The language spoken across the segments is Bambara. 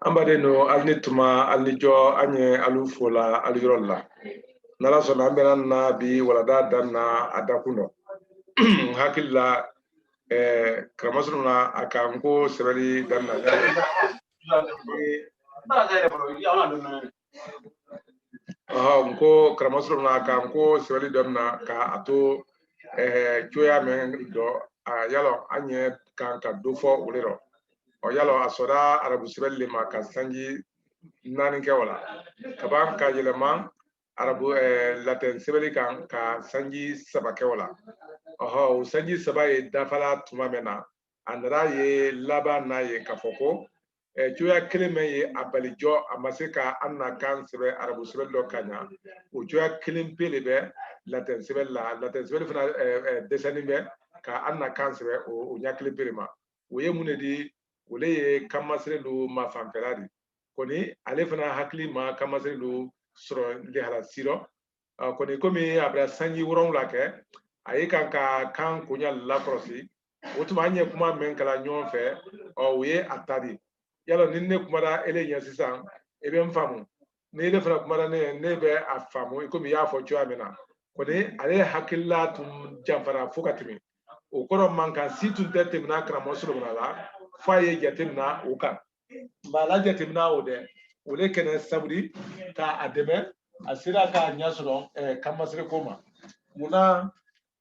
ambade no alni tuma alni jo anye alufola alirolla nala so na mbena na bi wala da danna adakuno hakilla kramasru na akanko sebali danna nko kramasru na akanko sebali danna ka ato choya men do yalo anye kanka dofo ulero o yalo asoda arabu sebali ma ka sanji nani ke wala kaban ka yeleman arabu latin sebali kan ka sanji saba ke wala o sanji saba e dafala tuma mena andra ye laba na ye kafoko joya keleme ye abalijo amaseka anna kan sebe arabu sebali do kanya o joya kelim pele be latin sebali fana desani be ka anna kan sebe o nyakele pele ma o ye munedi ole ye kamasre do ma fanferadi koni ale fana hakili ma kamasre do soro lihala siro koni komi abra sanji woron la ke ayi kan ka kan kunya la krosi otuma anye kuma men kala nyon fe o we atadi yalo ninne kuma da ele nya sisan ebe mfamu ne ele fana kuma da ne be afamu komi ya fo chwa mena koni ale hakilla tum jamfara fokatimi o koro man kan situn tetemna kramo sulu la fa ye jatemna o kan bala jatemna o de ole kene sabri ka ademe asira ka nyasoro kamasre koma muna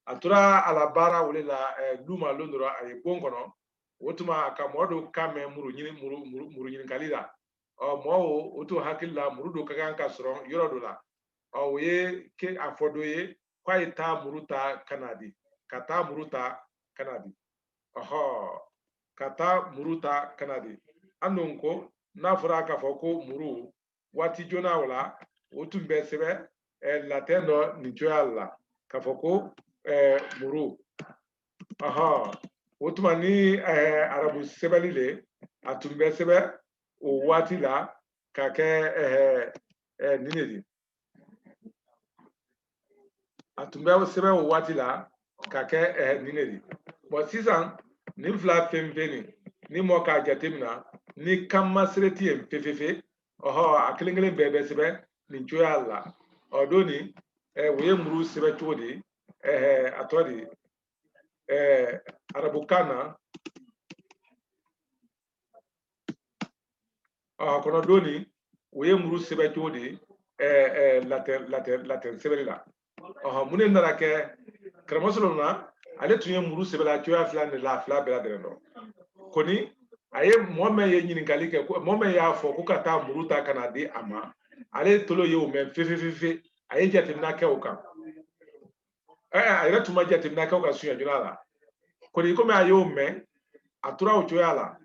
atura alabara wole la luma londora ay bongono wotuma ka modo kame muru nyini kalila o mo oto hakilla murudo kagan ka soro yoro la o ye ke afodo ye kwa ita muruta kanadi kata muruta kanadi oho kata muruta kanadi andonko na fura ka foko muru wati jona wala otumbe sebe latendo ni joyalla ka foko muru aha otuma ni arabu sebali le atumbe sebe o wati la ka ke ninedi atumbe sebe o wati la ka ke ninedi bo sisan ni fla pempeni ni mo ka jatemna ni kamasreti en pefefe oho akilingele bebe sebe ni joyalla odoni we muru sebe chodi atodi arabukana kono doni we muru sebe chodi laten sebe la mune ndara ke kremosolo na ale tunye muru sebe la choya fla ne la fla bela de no koni aye mome ye nyini kalike mome ya fo ku kata muru ta kanadi ama ale tolo ye o men fefe aye jatimna ke o kan aye tuma jatimna ke o kan suya junala koni ko me aye o men atura o choya la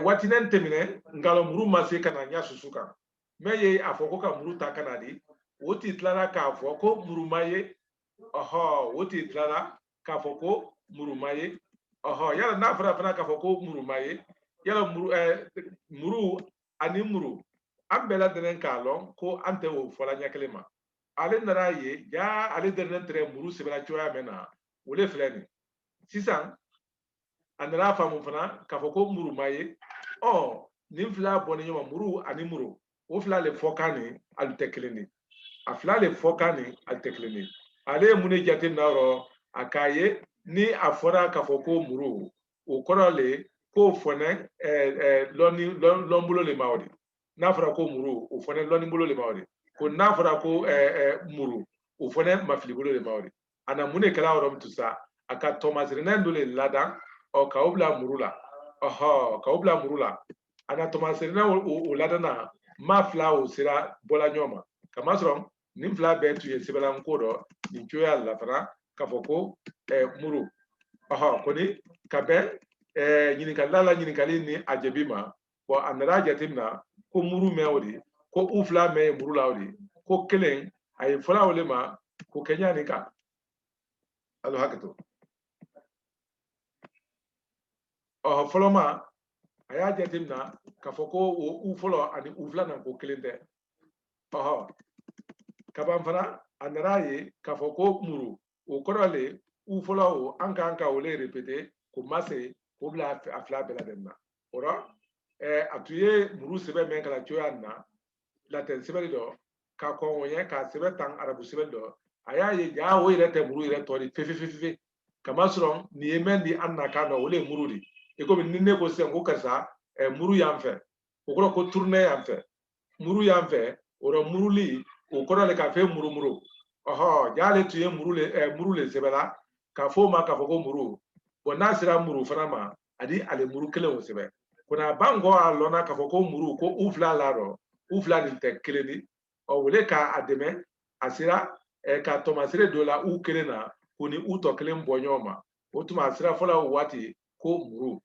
watinen temine ngalo muru mase kana nya susuka me ye afoko ka muru ta kanadi woti tlara ka afoko muru maye woti tlara ka afoko muru maye yala na fara ka afoko muru maye yala muru ani muru ambela denen kalon ko ante wo fola nyakele ma ale nara ye ya ale denen tre muru sebela choya mena wole fleni sisan andara famu fana ka foko muru maye ni fila boni nyoma muru ani muru o fila le fokani al tekleni a fila le fokani al tekleni ale mune jate naro akaye ni afora ka foko muru o korole ko fone lombulo le maori na fora ko muru o fone lombulo le maori ko na fora ko muru o fone mafilibulo le maori ana mune kala oro mtusa aka Thomas Renando le lada o ka obla murula ka obla murula ana Thomas Renando o lada na mafla o sira bola nyoma kama soro nim fla be tu ye sebela nkodo ni joya la fara ka foko muru koni kabe nyinikali ni ajebima bo andara jatimna ko muru mewri ko ufla me muru lawri ko kelen ay fula olema ko kenya ni ka alo hakato foloma aya jatimna ka foko o folo ani ufla na ko kelen de kaban fana andara ye ka foko muru o korole ufolo o anka ole repete ko mase ko bla afla bela denna ora atuye muru sebe men kala choya na la ten sebe do ka ko wonye ka sebe tan arabu sebe do aya ye ja wo ire te muru ire tori fe kama sron ni yemen di anna ka no wole muru di e ko ni ne ko se ko kasa muru yamfe ko ko tourner yamfe muru yamfe oro muru li o ko le ka fe muru oho jale tuye muru le sebe la ka fo ma ka fo ko muru bona sira muru farama adi ale muru kele o sebe kuna bango a lona ka fo ko muru ko ufla laro ufla ni te keleni o wole ka ademe asira ka tomasire dola u kelena kuni uto kelen bonyoma otuma asira fola wati ko muru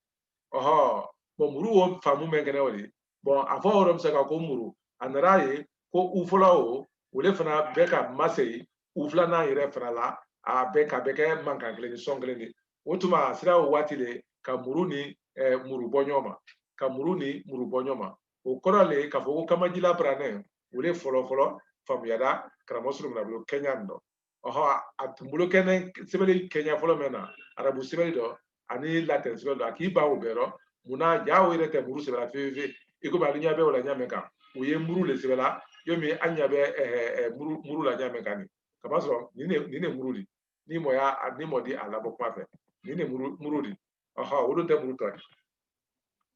oho bo muru o famu mengene wali bon afo orom saka ko muru anaraye ko ufola o wole fana beka masei ufla na yire fana la a beka beke mankan keleni songleni otuma asira wati le ka muru ni muru bonyoma ka muru ni muru bonyoma o korale ka fo ko kamajila brane wole folo famuyada karamosuru na blo Kenya ndo oho atumbulo kene sebeli Kenya folo mena arabu sebeli do ani latin sebeli do aki ba obero muna jawo irete muru sebela fefe iko ba linya be wala nyame ka uye muru le sebela yomi anya be muru la nyame kani kamasro ni ne muru di ni moya ni modi alabo kwafe ni ne muru di oho wodo te muru to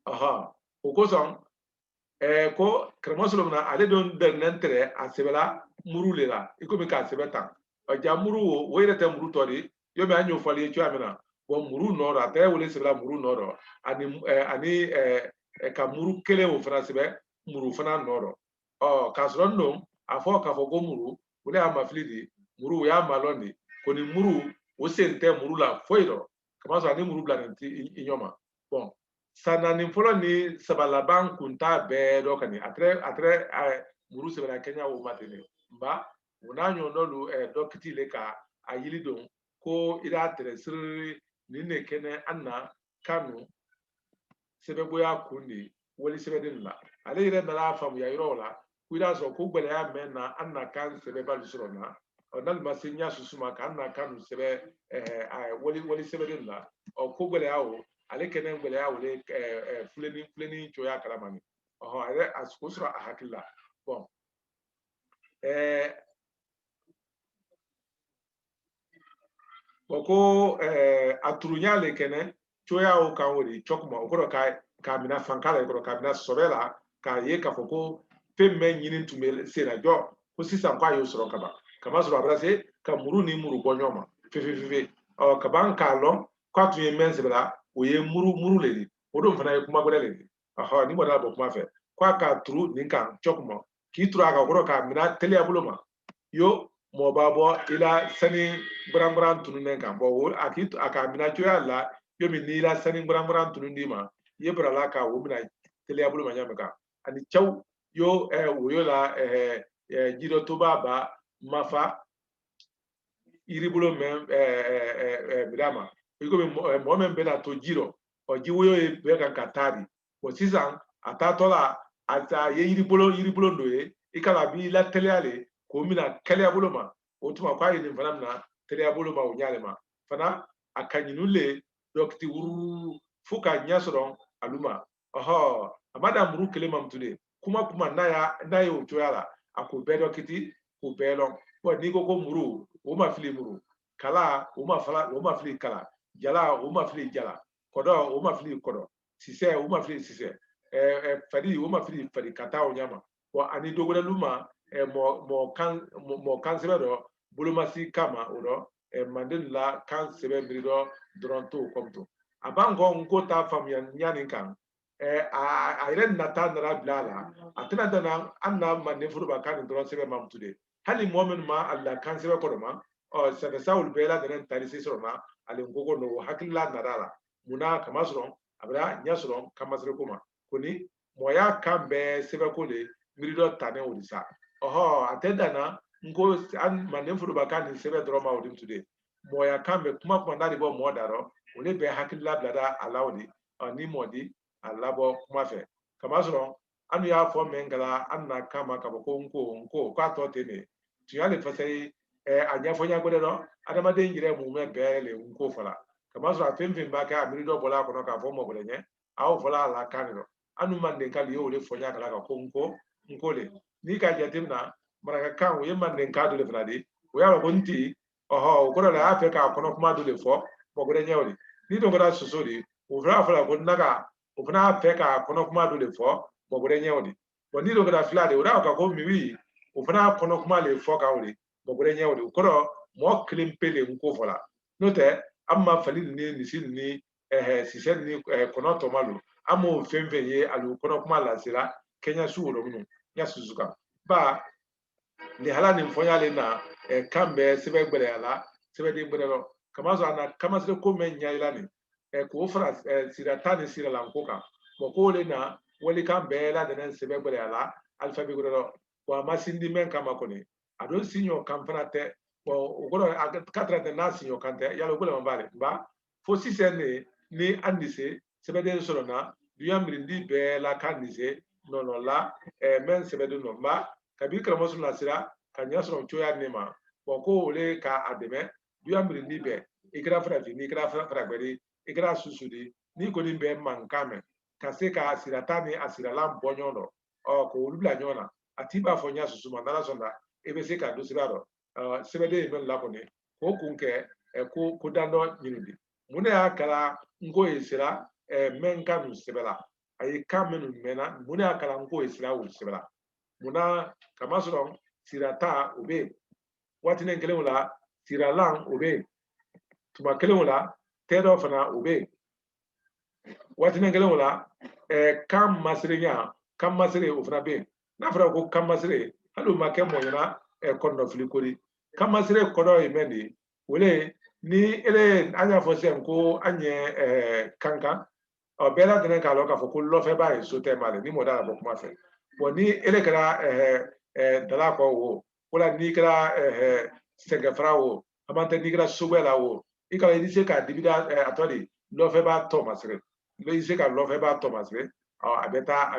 oho okoson ko kremosolom na ale don dernentre a sebela muru le la iko mi ka sebeta o ja muru wo irete muru to di yo mi anyo fali echu amina bo muru no ra te wole sebela muru no ro ani ka muru kele o fra sebe muru fana no ro o ka so no afo ka fo go muru wole ama flidi muru ya maloni ko ni muru wo sente muru la foiro kama so ani muru blanenti inyoma bon sana ni folo ni sabalaban kunta be do kani atre muru sebela Kenya wo matene mba unanyo nolu dokiti le ka ayili don ko ida tresir ni ne kene anna kanu sebe boya kundi woli sebe din la ale ire na la fam ya yiro la kuida so ko gbele ya men na anna kan sebe ba lusoro na onal masinya susuma kan anna kanu sebe woli sebe din la o ko gbele ya o ale kene gbele ya wole fuleni choya kalamani oho ale askusra ahakilla bon boko aturunya le kene choya o kan wori chokuma okoro ka mina fankala okoro ka mina sobela ka ye ka foko pemme nyinin tumel sera jo ko sisan kwa yo soro kaba soro abrase ka muru ni muru bonyoma fe o kaban kalon kwa tuye mensebla o ye muru le di odon fana ye kuma gbele le aha ni mo da bo kuma fe kwa ka turu ni kan chokuma ki turu aka okoro ka mina tele abuloma yo mo babo ila sani brambran tununen kan bo aka mina choya la yo mi ni ila sani brambran tunundi ma ye brala ka wo mina tele abulu manya meka ani chaw yo wo yo la jido to baba mafa iribulo men bidama iko mo men bela to jiro o jiwo yo be kan katari o sisan atatola ata ye iribulo ndo ye ikala bi la tele ale ko mina kele abulo ma o tuma kwa yin fana na tele abulo ma o nyale ma fana akanyinule dokti wuru fuka nyasoro aluma oho amada muru kele mam tude kuma na ya o choyala ako be dokiti ko be lo bo ni ko muru o ma fili muru kala o ma fili kala jala o ma fili jala kodo o ma fili kodo sise o ma fili sise fadi o ma fili fadi kata o nyama bo ani dogora luma mo kan sebe do bulumasi kama oro mandin la kan sebe brido dronto komto abango nko ta fam nyani kan a ire nata nara blala atina dana anna manne furuba kan dron sebe mamtude hali momen ma alla kan sebe kodoma o sebe saul bela denen tarisi sorma ale ngogo no hakilla narala muna kamasron abra nyasron kamasre kuma kuni moya kambe sebe kole mirido tane odisa oho atedana ngo an manne furuba kan sebe droma odim today moya kambe kuma ndari bo modaro ole be hakilla blada alawdi ni modi alabo kuma fe kamasro anu ya fo mengala anna kama kabako nko kwa to tene tuyale fasai anya fonya gode no adama de ngire mu me bele nko fala kamasro afemfem ba ka amiri do bola kono ka fo mo bolenye aw fola la kaniro anu manden kal yo le fonya kala ka konko nkole ni ka jatimna maraka kan wo manden ka do le fradi wo ya ko nti oho ko la afrika kono kuma do le fo mo gure nyawli ni do gora susuri wo fra ko naga wo na afrika kono kuma do le fo mo gure nyawli wo ni do gora flade wo ra ka ko miwi wo na kono kuma le fo ka wori mo gure nyawli ko do mo klimpele nko fola note amma falil ni nisin ni sisen ni kono to malu amo femfe ye alu kono kuma la sira Kenya su wolo munu ya suzuka ba ni hala ni fonya le na kambe sebe gbere ala sebe di gbere lo kama so ana kama se ko men nya ila ni ko fra sira tani sira la nkoka mo ko le na wali kambe la de sebe gbere ala alfa bi gbere lo wa masindi men kama ko ni adon sinyo kampana te o goro katra de na sinyo kante ya lo gole mbale ba fo si sene ni andise sebe de solo na duyamrindi be la kanise nono la men sebe de no ba kabi kramosu na sira kanya so choya nema boko ole ka ademe duyamrindi be ikra frafi ni ikra fragberi ikra susudi ni ko ni be mankame kase ka asiratani asirala mbonyono o ko ulubla nyona atiba fonya susuma nala sonda ebese ka dosiraro sebe de men la ko ne ko kunke ko dando nyindi mune akala ngo esira men kanu sebela ayi kamenu mena mune akala ngo esira wo sebela muna kamasoro sirata obe watine kele wala siralan obe tuma kele wala tedo fana obe watine kele wala kam masrinya kam masre ofna be na fara ko kam masre halu make moyana kondo filikori kam masre kodo imendi wole ni ele anya fose ko anye kanka o bela denen ka lo ka fo ko lo fe ba so te male ni moda ba kuma fe boni ele kara dala ko wo wala ni kara sega frawo amante ni kara subela wo ikala ni se ka dibida atoli lo fe ba thomas re lo ise ka lo fe ba thomas re abeta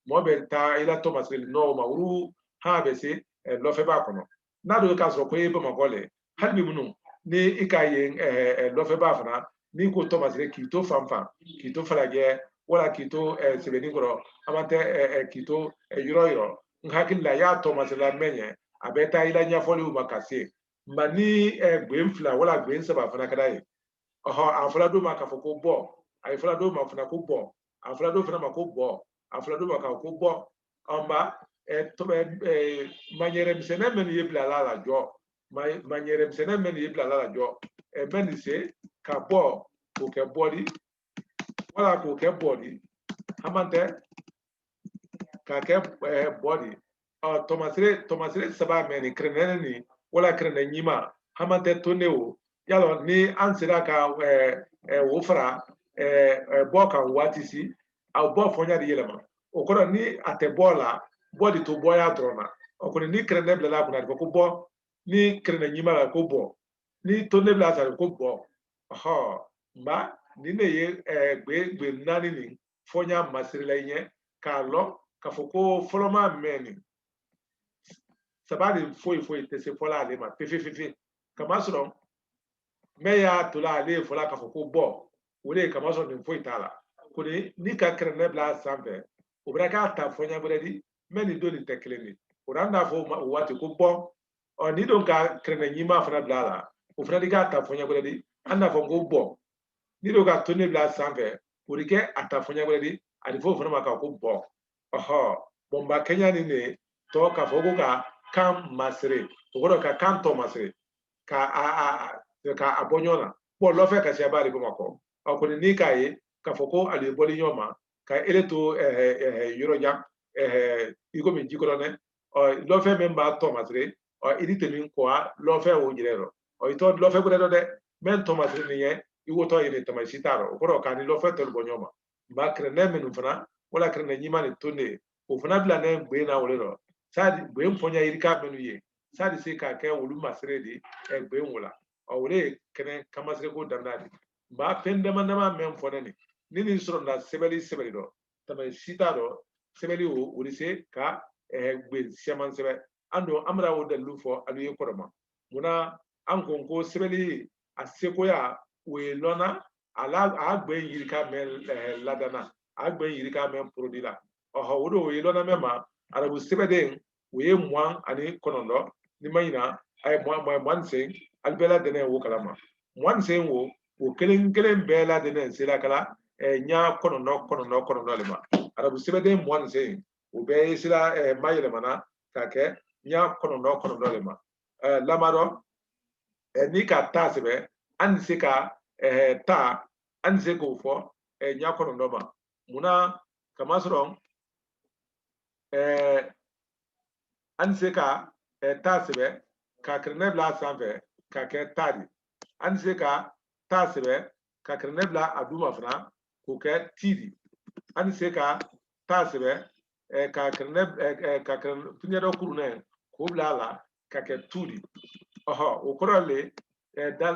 mo beta ila thomas re no ma uru ha be se lo fe ba kono na do ka so ko e ba makole halbi munu ni ikayen lo fe ba fana ni ko thomas re kito famfa kito frage wala kito sebeni goro amante kito yoro ngakilla ya thomas la menye abeta ila nya foli umakase mani gbemfla wala gbense ba fana kadai oho afla do maka foko bo ay fla do ma fana ko bo afla do fana ma ko bo afla do maka ko bo amba to maniere msene men yebla la jo maniere msene men yebla la jo men se ka bo ko ke body wala ko ke body amante ka ke body tomasre saba men krenene ni wala krene nyima amante toneo yalo ni ansira ka wofra bo ka watisi au bo fonya di yelema okoro ni ate bola body to boya drona okoro ni krene bla kuna ko bo ni krene nyima ko bo ni tonne bla sa ko bo ha ba ni ne ye gbe nani ni fonya masirila yen ka lo ka foko foloma meni sabali foi te se fola ale ma pefe kama soro meya tola ale fola ka foko bo wole kama soro ni foi tala ko ni ka krene bla sambe obraka ta fonya bredi meni do ni tekleni oranda fo wati ko bo o ni don ka krene nyima fana bla la o fana diga ta fonya bredi anda fo go bo ni do ka tonne bla sambe orike ata fonya bredi adi fo fana maka ko bo oho bomba kenya ni ne to ka fo go ka kam masre ogoro ka kanto masre ka abonyona bo lo fe ka se bari bomako o ni kai ka foko ali boli nyoma ka eleto yoro jam iko mi jikoro ne o lo fe memba to masre o idite ni ko lo fe o jirero o ito lo fe gudedo de men to masre ni ye iwo to yene to masitaro ogoro ka ni lo fe to bonyoma ba krene menu fana wala krene nyima ni tonne o fana bla ne gbe na wolero sadi gbe mfonya irika menu ye sadi se ka ke wolu masre di gbe wala o wole kene kamasre ko dandadi ba pendema nama men fonani nini soro na sebeli do tama sita do sebeli o wulise ka gbe siaman sebe ando amra wo dalu fo alu ye koroma muna ankon ko sebeli asekoya we lona ala agbe yirika men ladana agbe yiri ka men produit la oho wodo yelo na mema arabu sebeden we mwan ani konondo ni mayina ay mwan sen albela dene wo kalama mwan sen wo kelen bela dene sila kala nya konondo lema arabu sebeden mwan sen wo be sila mayele mana ka ke nya konondo lema lamaro ni ka ta sebe an se ka ta an se ko fo nya konondo ma muna kamasron an se ka ta sebe ka kirne bla sanfɛ ka kɛ tadi an se ka ta sebe ka kirne bla aduma fana ko kɛ tidi an se ka ta sebe ka kirne pinyɛdɔ kurunɛ ko bla la ka kɛ tudi ɔhɔ o kɔrɔ le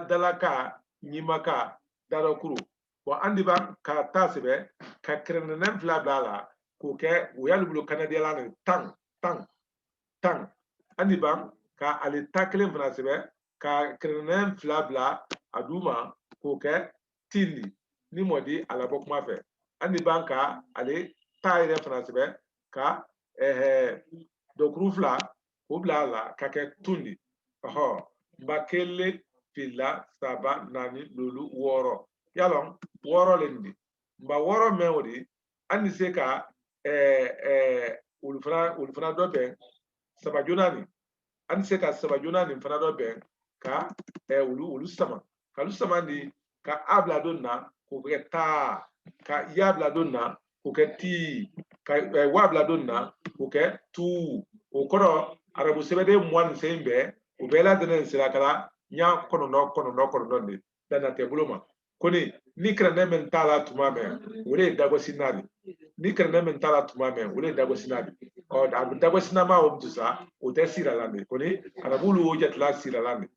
dala ka nyima ka dala kuru bon an diba ka ta sebe ka kirne fila bla la ko kɛ o yali bolo kanadiyala ni tan ani bam ka ale ta kelen fana sɛbɛ ka kirinen fila bila a du ma k'o kɛ tindi ni mɔdi ala bɔ kuma fɛ ani bam ka ale ta yɛrɛ fana sɛbɛ ka dɔkuru fila k'o bila a la ka kɛ tundi ɔhɔ ba kelen fila saba naani lolu wɔɔrɔ yalɔ wɔɔrɔ le nin de ba wɔɔrɔ mɛn o de ani se ka olu fana dɔ bɛn saba jonani an se ka saba jonani fana dɔ bɛn ka olu sama ka olu sama ni ka a bila don na k'o kɛ taa ka ya bila don na k'o kɛ tii ka wa bila don na k'o kɛ tuu o kɔrɔ arabu sɛbɛden mugan ni sen bɛɛ o bɛɛ ladɛnɛ sira kala ɲa kɔnɔntɔn de danna tɛ bolo ma ko ni kɛrɛnɛ min t'a la tuma mɛn o de ye dagosi naani ni kɛrɛnɛ min t'a la tuma mɛn o de ye dagosi naani a bɛ dagosi nama o mutu sa o tɛ sira la de ko ni arabulu o jatila sira la de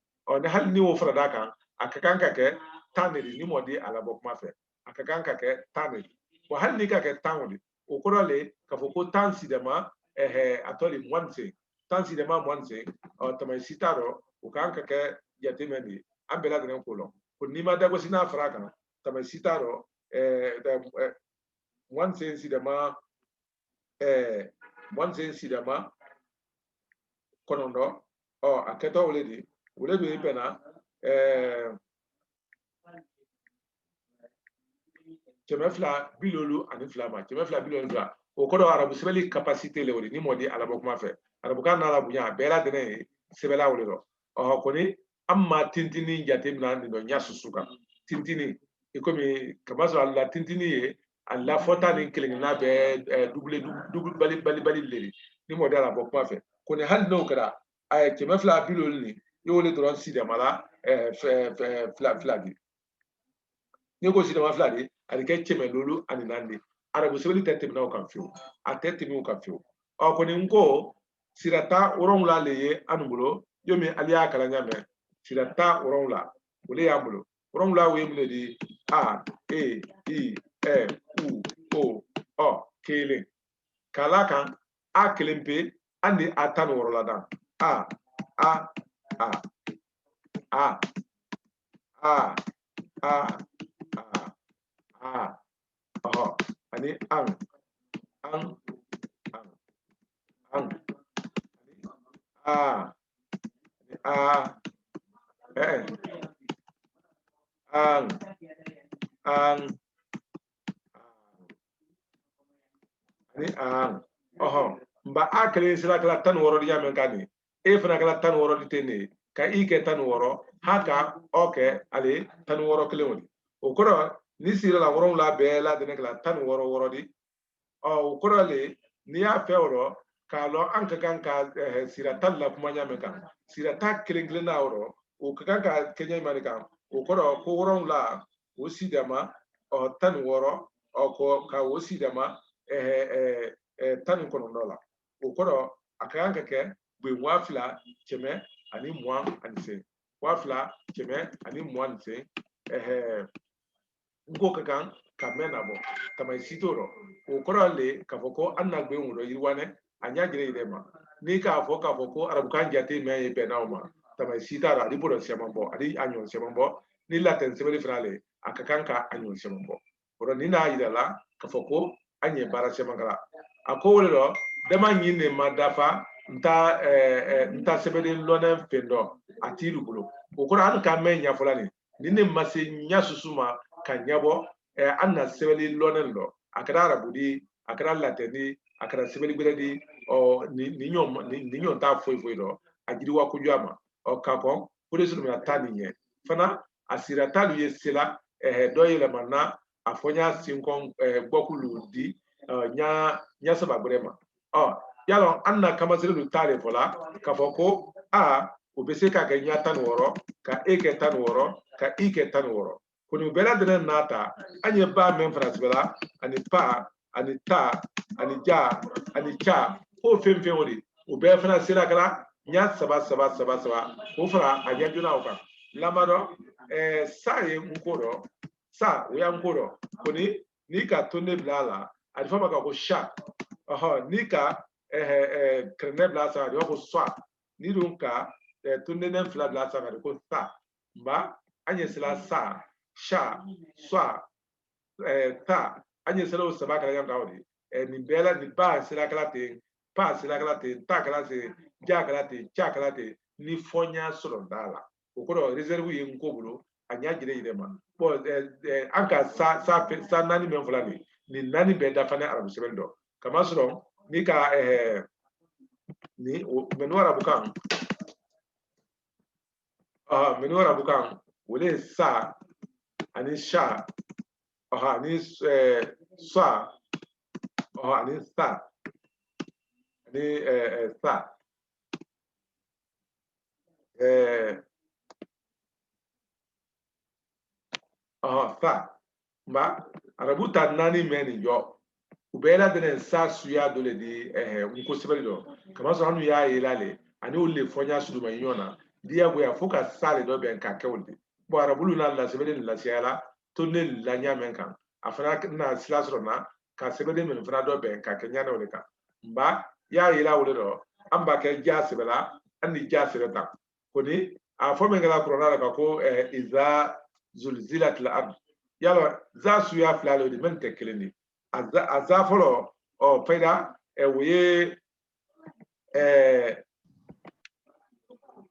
ni hali ni o fara d'a kan a ka kan ka kɛ tan de ni mɔdi a labɔ kuma fɛ a ka kan ka kɛ tan de wa hali ni ka kɛ tan o de o kɔrɔ le k'a fɔ ko tan sidama a tɔ de mugan ni sen tan sidama mugan ni sen tɛmɛ si t'a rɔ o kan ka kɛ jateminɛ de an bɛɛ lajɛlen k'o lɔn ko n'i ma dagosi n'a fara kan tɛmɛ si t'a rɔ mugan ni sen sidama mugan ni sen sidama kɔnɔntɔn a kɛtɔ o le de o le bɛ bɛnna kɛmɛ fila bi lolu ani fila ma kɛmɛ fila bi lolu fila o kɔrɔ arabu sɛbɛnli kapasite le o de ni mɔdi alabɔ kuma fɛ arabukan n'a la bonya a bɛɛ lajɛlen ye sɛbɛnla o de dɔn kɔni an ma tintini jateminɛ nin dɔn ɲa susu kan tintini i komi kaba sɔrɔ a la tintini ye a lafɔta ni kelenkelenna bɛɛ bali le ni mɔdi alabɔ kuma fɛ kɔni hali n'o kɛra kɛmɛ fila bi lolu ni i y'olu dɔrɔn sidama la fila di ni ko sidama fila de a bɛ kɛ kɛmɛ lolu ani naani de arabu sɛbɛnni tɛ tɛmɛ o kan fiyewu a tɛ tɛmɛ o kan fiyewu kɔni n ko sirata wɔrɔnwula le ye an bolo yomi ali y'a kalan ɲa sirata wɔrɔnwula o le y'an bolo wɔrɔnwula o ye mun de di a e i ɛ u o ɔ kelen k'a la kan a kelen pe an ni a tan ni wɔɔrɔ la dan a ani an mba a kelen sira kala tan ni wɔɔrɔ di ɲaamɛ ka nin e fana kala tan ni wɔɔrɔ di tɛ ne ka i kɛ tan ni wɔɔrɔ ha ka o kɛ ale tan ni wɔɔrɔ kelen o de o kɔrɔ ni sira la wɔrɔnwula bɛɛ ladɛnɛ kala tan ni wɔɔrɔ di o kɔrɔ le n'i y'a fɛ o rɔ k'a lɔn an ka kan ka sira tan la kuma ɲaamɛ kan sira ta kelen kelen n'a o rɔ o ka kan ka kɛ ɲɛɲuman de kan o kɔrɔ ko wɔrɔnwula o si dama tan ni wɔɔrɔ ka o si dama tan ni kɔnɔntɔn la o kɔrɔ a ka kan ka kɛ bu waa fila kɛmɛ ani mugan ani sen waa fila kɛmɛ ani mugan ani sen n ko ka kan ka mɛn na bɔ tama si t'o rɔ o kɔrɔ le k'a fɔ ko an na gbe wolo yiriwanɛ a ɲa jire yɛrɛ ma ni k'a fɔ ko arabukan jate mɛn ye bɛnnaw ma tama si t'a rɔ ale bɔrɔ sɛman bɔ ale a ɲɔgɔn sɛman bɔ ni latɛn sɛbɛnni fana le a ka kan ka a ɲɔgɔn sɛman bɔ o rɔ ni n'a yira la kafoko anye bara semangala akowole do dama nyine madafa nta sebede lona fendo atiru bulo okora an ka men nya fulani nine mase nya susuma kan nyabo anna sebeli lona ndo akara arabudi akara lateni akara sebeli gredi o ni nyom ta foi do agiri wa kujama o kapon polisu mi atani nye fana asira talu yesela doyele manna afonya sinkon gbokulu di nya saba brema yalo anna kamasiri du tare fola kafoko obese ka ke nya tan woro ka eke tan woro ka ike tan woro kuni bela dene nata anye ba men frasbela ani pa ani ta ani ja ani cha o femfe wori obe fana sira kala nya saba o fara anya juna oka lamado saye nkoro sa we nkoro kuni ni ka tonne blala ani fama ka ko sha ni ka krene blasa ani ko swa ni runka tonne nem fla blasa ani ko sa ba anye sila sa sha swa ta anye sila o saba kala yanga odi ni bela ni ba sila kala te pa sila kala te ta kala te ja kala te cha kala te ni fonya solo dala okoro reserve yi nkobulo anya gire ire ma bo anka sa nani men fulani ni nani be da fane arabu sebendo kama soro ni ka ni menu arabu kan menu arabu kan wole sa ani sha ni sa ni sa ni sa sa ma arabuta nani meni yo ubela dene sa suya dole di unko sebeli do kama so anu ya yelale ani ulle fonya sudu ma yona dia go ya foka sale do ben ka kewde bo arabulu na la sebeli la siala to ne la nya men kan afra na silasro na ka sebeli men fra do ben ka kenya na wole ka mba ya yela wole do amba ke ja sebela ani ja sebeta koni a fo men gala corona ka ko iza zulzilat al-ard yalo za su ya flalo di men tekeleni azafolo peda wuye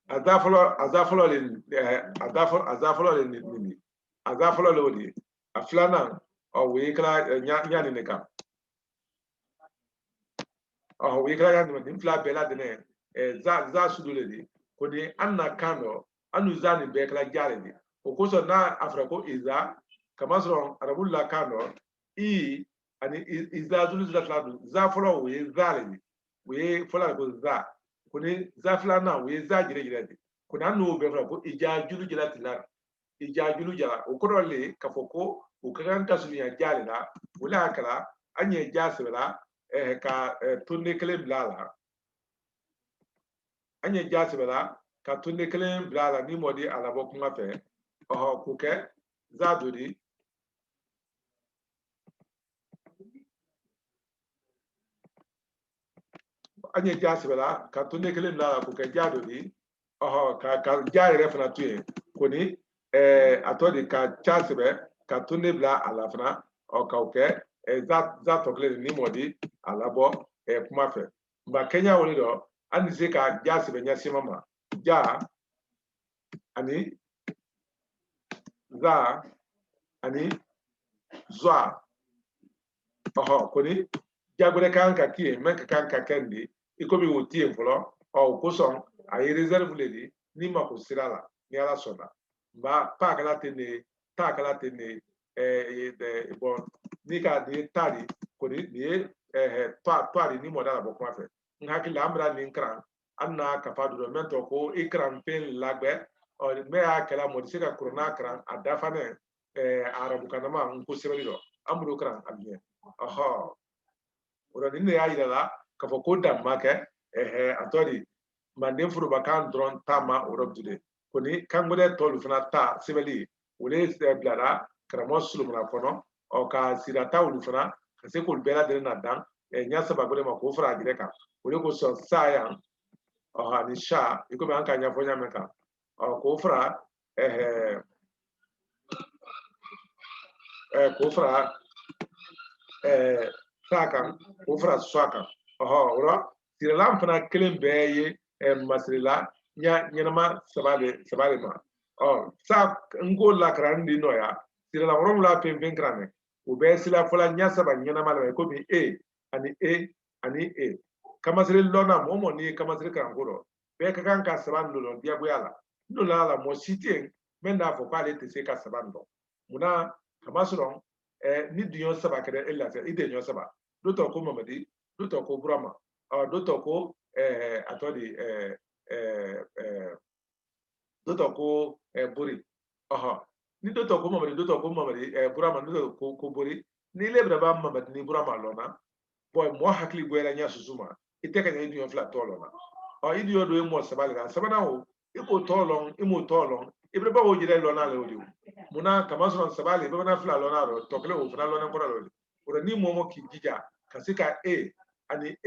azafolo le wodi aflana wuye kala nyani ne kam wuye kala nyani ne fla bela de ne za su dole di ko di anna kano anu zani be kala jare di okoso na afrako iza kama so arabulla kano ani iza zulu zatladu za folo we zalini we fola ko za kuni za flana we za gire kuni anu be folo ko ija julu jila tinar ija julu jala okorole kafoko ukagan kasunya jalina wala kala anye jasbela ka tunne kele blala anye jasbela ka tunne kele blala ni modi alabo kuma fe kuke za dodi anye jasbela ka tunne kele blala kuke jado di ka jari refna tuye koni atodi ka jasbe ka tunne bla alafna ka uke za tokle ni modi alabo kuma fe ba Kenya woni do andi se ka jasbe nyasi mama ja ani za ani zwa koni jagore kan ka kie men kan ka kendi ikomi wotie mfolo kuson ayi reserve ledi ni mako sirala ni ala sona ba pa kala tene ta kala tene bon ni ka di tari koni ni twari ni modala bo kwa fe ngaki lambra ni nkran anna kapadu do mento ko ikran pen lagbe o me akala modisi ka corona kran adafane arabu kanama nko sebeli do amuro kran abien ora ni ya yila ka fo ko damma ke atori manden furu bakan dron tama Europe today koni kangode tolu fana ta sebeli wole blara kramo sulumna kono o ka sirata wulu fana ka se ko bela de na dan nya saba gode ma ko fara dire ka wole ko so saya ni sha iko be anka nya fo nya meka ko fara ko fara sakan o fara swakan ro tiralam fana kelen beye masrila nyama sabale ma sa ngola krandi no ya tiralam rom la pen krane o be sila fola nya saba nyana mala ko bi ani kamasri lona momo ni kamasri kan goro be ka kan ka saban lo dia boyala no la mo sitien menda fo pale te se ka saban do muna kamasron ni diyon saba kede illa se ide nyon saba do to ko mamadi do to ko burama do to ko atodi do to ko buri ni do to ko mamadi burama do to ko buri ni lebra ba mamadi ni burama lona boy mo hakli gwera nya susuma ite ka ni diyon fla tolona idiyo do mo saba ga sabana o iko tolon imo tolon ibre ba o jire lona le odi muna kamasron sabale be na fla lona ro tokle o fla lona ko ro ora ni momo ki jija kasika ani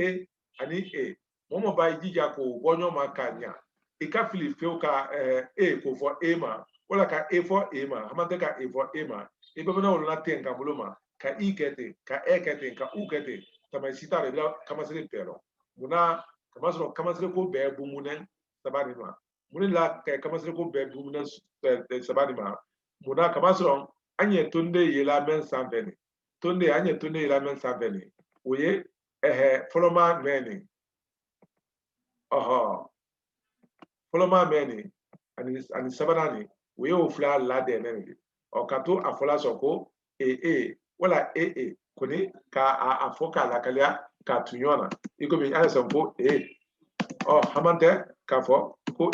momo ba jija ko bonyo makanya ika fili feu ka ko for ma wala ka for ma hamante ka for ma ibe na lona tenka buluma ka ikete ka ekete ka ukete tamai sitare la kamasre pero muna kamasre ko be bumunen sabani ma munila ka kamasre ko be bumunen sabani ma muna kamasron anye tunde yela men sambeni tunde anye tunde yela men sambeni oye foloma meni foloma meni ani sabanani oye ofla la de neni o kato afola soko wala koni ka afoka la kalia ka tunyona iko bi ane sonko hamante ka fo ko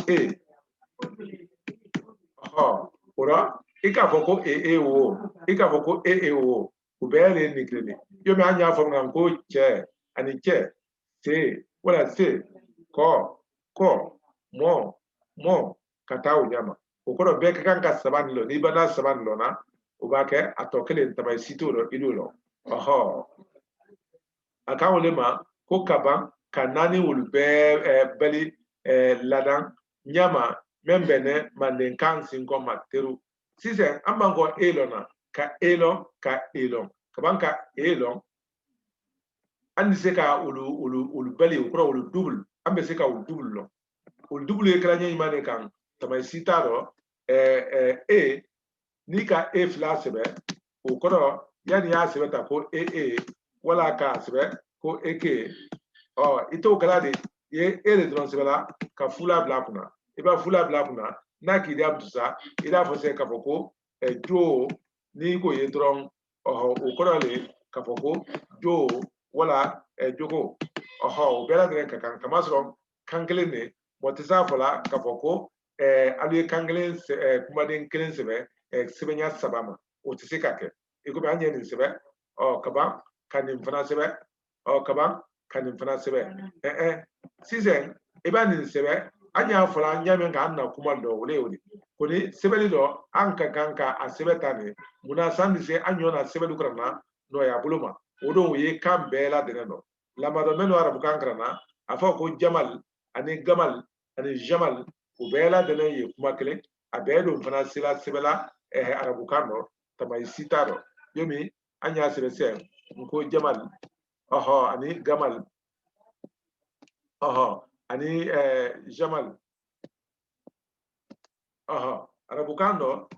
ora ika fo ko wo ika fo ko wo ubele niklele yo me anya fo ngam ko che ani che se wala se ko mo kata unyama ukoro be kan ka saban lo ni bana saban lo na ubake atokele tabai situro ilulo akawole ma ko kaban kanani wul be beli ladan nyama membene mandenkan sinko materu sise amango elona ka elon kaban ka elon andi se ka ulu beli ukro ulu double ambe se ka ulu double lo ulu double e kala nyi mane kan tamay sitaro ni ka fla sebe ukro yani ya sebe ta ko wala ka sebe ko ito kala de ye dron sebe la ka fula bla kuna iba fula bla kuna na ki dia mtusa ida fo se ka foko jo ni ko ye dron ukro le ka foko jo wala jogo bela de ka kan kamasron kankele ne motisa fola ka foko alu kankele kuma den kelen sebe sebe nya sabama otise ka ke iko be anye ni sebe kaba kanin fana sebe kaba kanin fana sebe sizen eba ni sebe anya fola nya men ka na kuma do wole koni sebe do anka kanka a sebe tane muna sandi se anyo na sebe du krana no ya buluma odo ye kan bela de no lamado meno arabu kankrana afa ko jamal ani gamal ani jamal o bela de ye kuma kele a bedo fana sila sebela arabu kano tamay sitaro yomi anya sebe se ko jamal ani gamal ani jamal arabu kano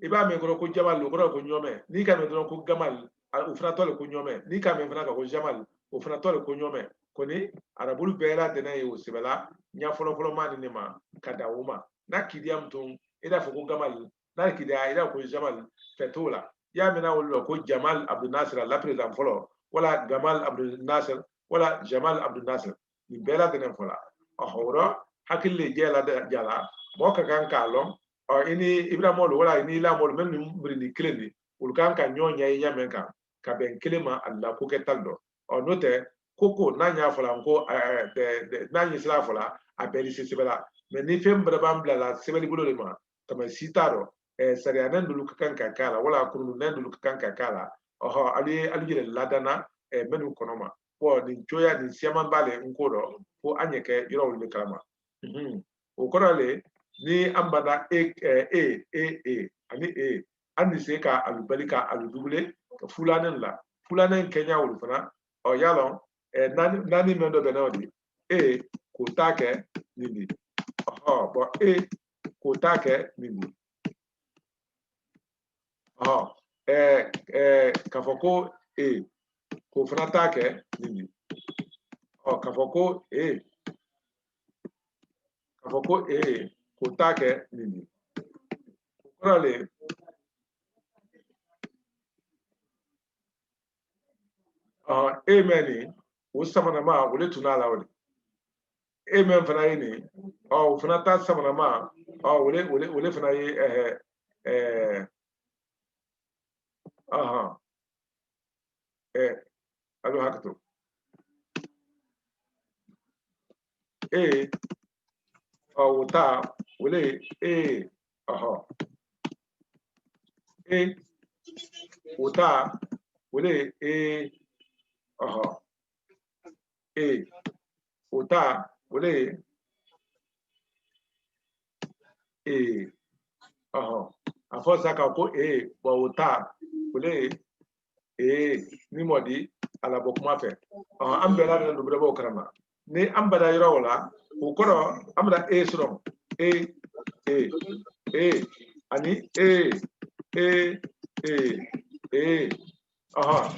iba me ko jamal ko nyome ni ka me ko gamal ufana tole ko nyome ni ka me fana ko jamal ufana tole ko nyome koni arabulu bela de na yo sibela nya folo mani ni ma kada uma na kidiam tun ida fo ko gamal na kidia ida ko jamal fetola ya me na wolo ko jamal abdul nasir la president folo wala gamal abdul nasir wala jamal abdul nasir ni bela de na fola horo hakille jela da jala mo ka kan kalon ini ibrahim wala ini la mol men ni kleni ulkan ka nyonya nya men ka ben kelema alla ko ketaldo note koko nanya fola ko nanya sila fola a beri sibela mais ni fem brabam bla la sebeli bulo le ma tama sitaro sariya nan dulu kan kala wala kunu nan dulu kan kala ali jere ladana menu konoma po ni joya ni siaman bale nkodo po anyeke yoro le kalama o korale ni ambada ani andi se ka alubalika aludubule ka fulanen la fulanen Kenya wulu fana o yalo nani mendo benodi ko take nindi bo ko take nindi kafoko ko fana take nindi kafoko ko take nindi korale amen wo samana ma wole tunala wole amen fana yini fana ta samana ma wole fana yi alo hakato wuta wole wuta wole wuta wole afosa ka ko bo wuta wole ni modi ala bokuma fe ambela na dubra bo karama ni ambada yoro wala ko kono amda suro ani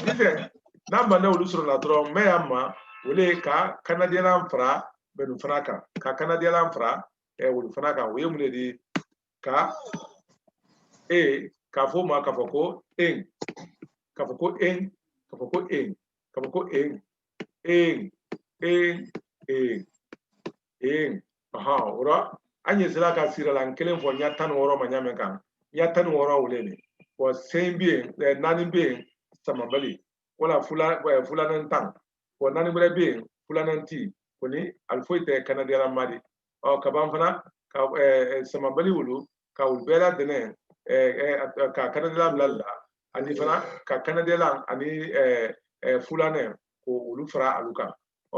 nife namba na ulu suro la dro me amma wole ka kanadian fra benu fraka ka kanadian fra wulu fraka we mu di ka ka fo ma ka foko ka foko ka foko ka foko ora anye sira ka sira lan kelen fo nyatan woro ma nyame kan nyatan woro wule ni ko sembi nani be samabali wala fula nan tan ko nani bre be fula nan ti ko ni alfoite kanadiala mari ka ban fana ka samabali wulu ka ulbela dene ka kanadiala lalla ani fana ka kanadiala ani fulane ko ulu fara aluka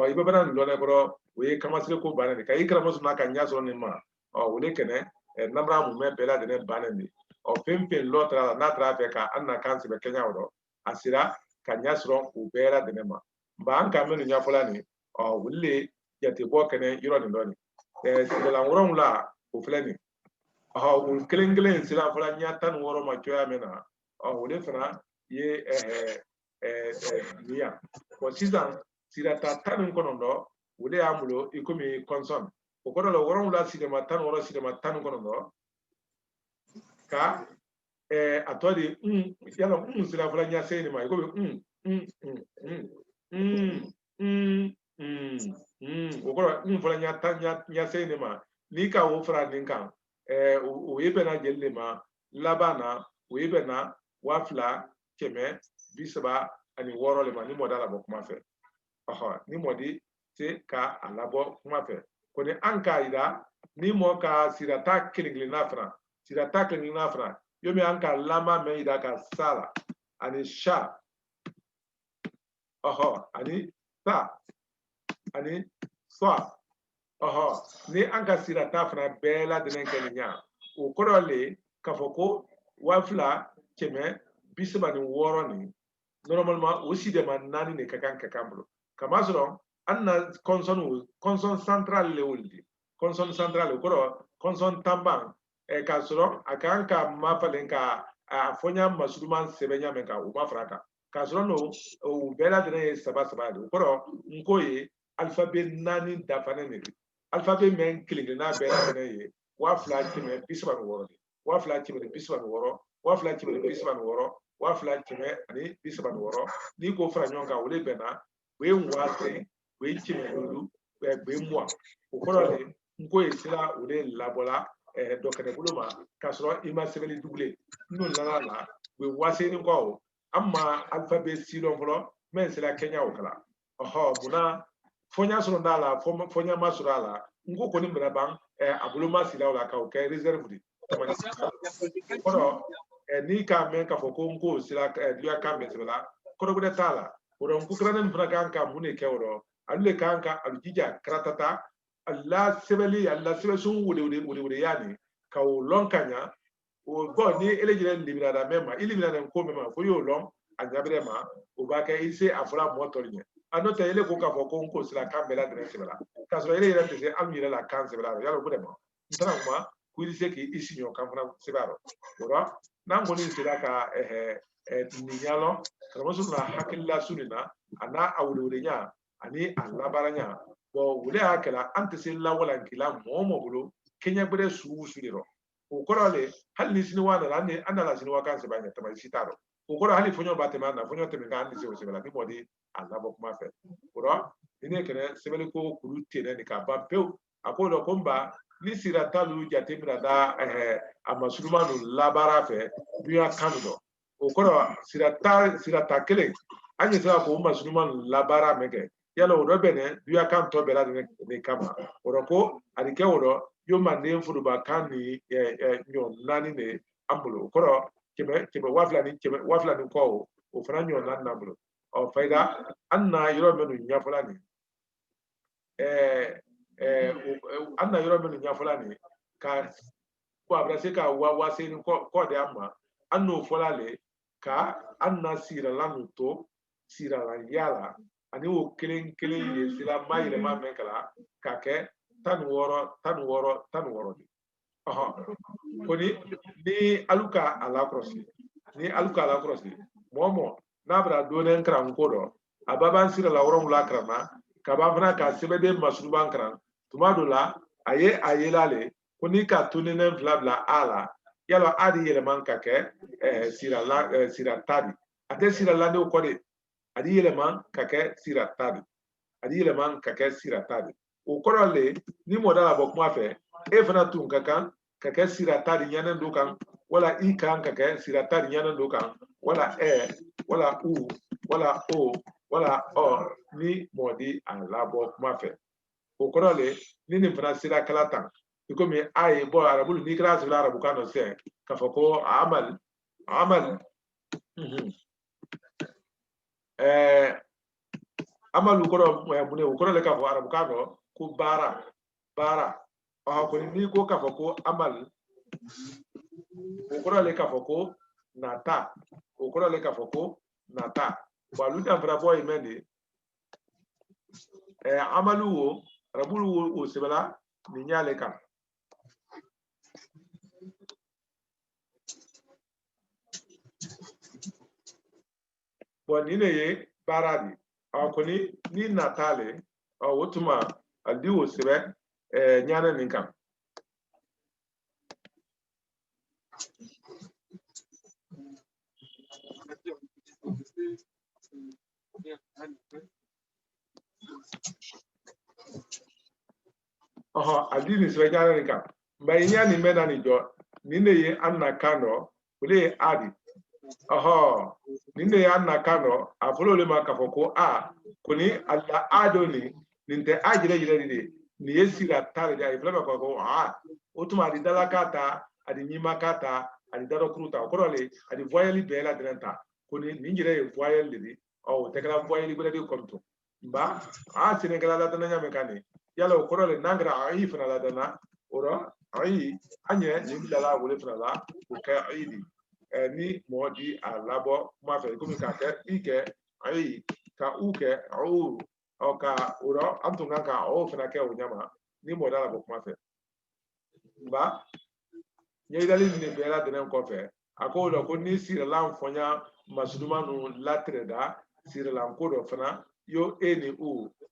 ibe bana ndone bro we kamasire ko banani ka ikra mosuna ka nyaso ni ma wule kene namra mu me bela dene banani pempe lotra na trafe ka anna kansi be Kenya wodo asira ka nyasro ku bela dene ma ba an ka menu nya fulani wulle yate bo kene yiro ni ndoni sila woron la ku fulani wul kelengelen sila fulani nya tan woro ma kyoya mena wule fana ye niya ko sizan sira ta tan kono ndo wule amulo ikomi konson ko kono lo woron la sidema tan woro sidema tan kono ndo ka atodi yalo sira fula nya sey ni ma ikomi ko kono fula nya tan nya sey ni ma ni ka wo fra nin kan o yebe na jelle ma labana o yebe na wafla keme bisaba ani woro le ma ni modala bo kuma fe ni modi te ka alabo kuma fe ko ni anka ida ni mo ka sirata kilingli nafra sirata kilingli nafra yomi anka lama me ida ka sala ani sha ani sa ani swa ni anka sirata fana bela denen kenya o korole kafoko wafla keme bisaba ni woro ni normalement aussi de man nani ne kakan kakambro kama soro anna consonne centrale le wuldi consonne centrale ko consonne tamban ka soro akanka mafalen ka fonya masuduman sebenya menka o mafraka ka soro no o bela de saba de ko nkoye alphabet nani dafane ne alphabet men kilingi na bela de ye wa fla kime bisban woro wa fla kime bisban woro wa fla kime bisban woro wa fla kime ani bisban woro ni ko fra nyonga wole bena we nwase we kime lulu we mwa ukoro nko esira wole labola dokane buluma kasro ima sebeli doublé no la we wase ni ko amma alphabet silon folo men sila Kenya okala buna fonya sunu dala fonya masurala ngo ko ni mrabang abuluma sila wala ka o ke reserve di ni ka men ka foko ngo sila liya ka mesela ko de tala woro nkukranen fragan ka mune ke woro alle kanka aljija kratata alla sebeli alla sebesun wuri yani ka o lonkanya o go ni elejire libirada mema ilibirada ko mema ko yo lon anyabirema ubake ise afura motornya anote ile ko ka fo ko nko sila kambela de sebela kaso ile ile te amira la kan sebela yalo budema ntana kuma kuilise ki isinyo kan fana sebaro ora nangoni sila ka ninyalo karamosu na hakilla sunina ana awulurenya ani alabaranya bo wule akela antese la wala kila momo bulu kenya bere su sudiro o korale hal ni sini wana la ni andala sini wakan se banya tama sitaro o kora hali fonyo batema na fonyo teme ga ni se o se bela ni modi alabo kuma fe ora ine kene sebele ko kuru tene ni ka bampeu akolo komba ni siratalu jatemira da amasulumanu labara fe biya kanudo o kora sirata kele anye sira ko masulumanu labara mege yala o robene biya kan to bela de kama oro ko adike oro yo mande furuba kan ni nyon nani ne ambulo koro kebe wafla ni ko o fana nyon nan nambulo o faida anna yoro menu nyafulani anna yoro menu nyafulani ka ko abrase ka wase ni ko de amma anno folale ka anna sira lanu to sira la yala ani o kelen ye sila mayire ma mekala ka ke tan woro di koni ni aluka ala krosi momo nabra donen kran kodo ababan sira la woro mula krana kabafna ka sebede masruban kran tumadola ayelale koni ka tunenen blabla ala yalo adi yeleman ka ke sira tadi ate sira la ne ko de adi yeleman ka ke sira tadi o korole ni modala bok ma fe e fana tun kakan kake siratari nyanen dukan wala i kan kake siratari nyanen dukan wala wala u wala o wala o ni modi ala bok ma fe o korole ni fana sira kala tan iko mi ay bo arabul ni kra sira arabu kan se ka fako amal amalu koro mune o korole ka fo arabu kan ko bara ko ni ko ka fako amal o korole ka fako nata balu da bra boy mende amalu wo rabulu wo sebala ni nyale kan bon ni ne baradi ko ni natale wotuma aldi wo sebe nyana ninkam aldi ni sebe nyana ninkam mbay nyani mena ni jo ni ne ye anna kano ule adi ninde ya na kano afolo le makafoko kuni alla adoni ninte ajire jire ni yesira tare ja iflama ko otuma di dala kata adi nyima kata adi daro kruta korole adi voyeli bela drenta kuni ninjire voyeli di tekala voyeli bele di konto ba senegala la dana nyame kani yalo korole nangra ayi fana la dana oro ayi anye ni dala wole fana la ko ka ayi di ni modi alabo ma fe ko mi ka ke ike ayi ka uke o ka oro antunga ka fena ke unyama ni moda la ko ma fe ba nye dali ni bela denen ko fe akolo ko ni sira la mfonya masudumanu latreda sira la ko do fena yo eni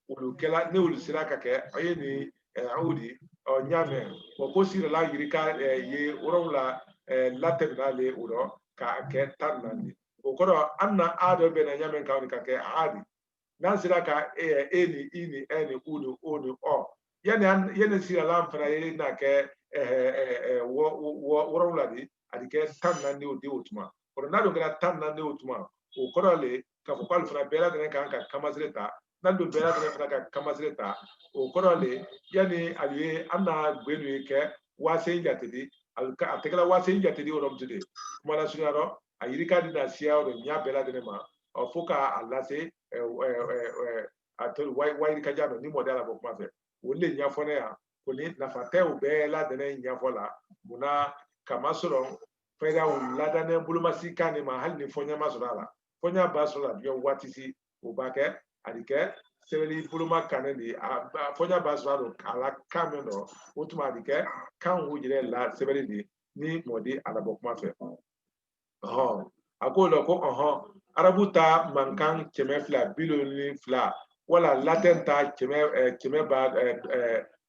ulukela ne ulusira ka ke ayi ni audi o nyame ko sira la yirika ye urowla laterale uro ka ke tanandi o koro anna ado be na nyame ka ka ke adi nan sira ka eni ini eni unu onu o yene sira la mfana ye na ke worowla di adi ke tanandi o di utuma koro na do gra tanandi utuma o koro le ka fo kwal fana bela de kan ka kamasreta nan do bela de fana ka kamasreta o koro le yani aliye anna gbenu ke wase njatidi alka atekala wase njatidi orom tude mala sunaro ayirika dina sia o nya bela de ma o foka alase atol wai ka jano ni modela bok ma fe wolle nya fone ya ko ni na fateu bela de nya fola muna kamasoro feda ulada ne buluma sikani ma hal ni fonya masura la fonya basola bio watisi obake adike sebeli buluma kaneli fonya basola ala kameno utuma adike kan wujire la sebeli di ni modi alabo kuma fe akolo ko arabuta mankan kemefla biloni fla wala latenta kemeba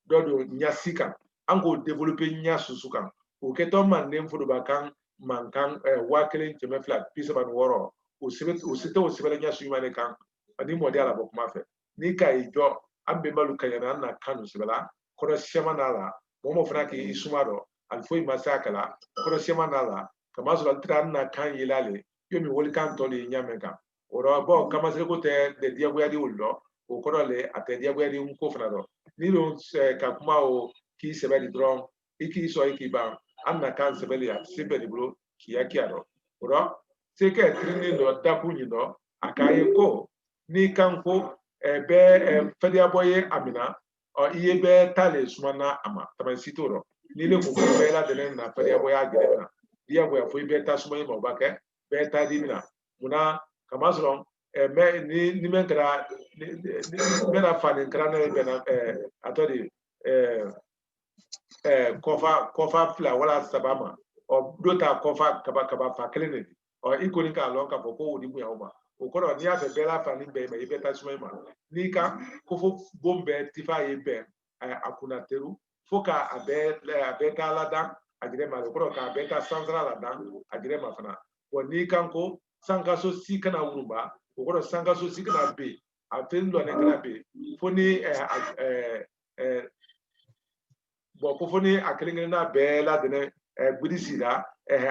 dodo nyasika ango developer nyasusukan o keto manden fuduba kan mankan wakelen kemefla pisaban woro o sibele nyasu yimane kan ani modi ala bokuma fe ni kai jo ambe malu kayana na kanu sibela kono shema nala momo fraki isumaro alfoi masakala kono shema nala kama so altran na kan yilale yomi woli kan toli nyameka oro bo kama se ko te de diago yadi uldo o kono le ate diago yadi un ko frado ni lo ka kuma o ki sebeli dron iki so iki ba anna kan sebeli ya sebeli blo ki yakiaro oro se ke trini no dakunyi no akaye ko ni kan ko be fedia boye amina o iye be tale sumana ama taban sitoro ni le ko be la de na fedia boye agire na dia boye fo be ta sumay mo bake be ta dimina muna kama soro me ni men kra me na fani kra na be na atodi kofa fla wala sabama o dota kofa kaba fa kelene o ikoni ka lon ka foko odi mu yawo o koro ni abe bela fa ni be me beta sumay ma ni ka kofo bombe tifa ye be akuna teru foka abe ta la dan agire ma koro ka beta sansra la dan agire ma fana o ni kanko sankaso si kana wurumba o koro sankaso si kana be a fen do ne kana be foni bo ko foni akelingina na be la dene budisida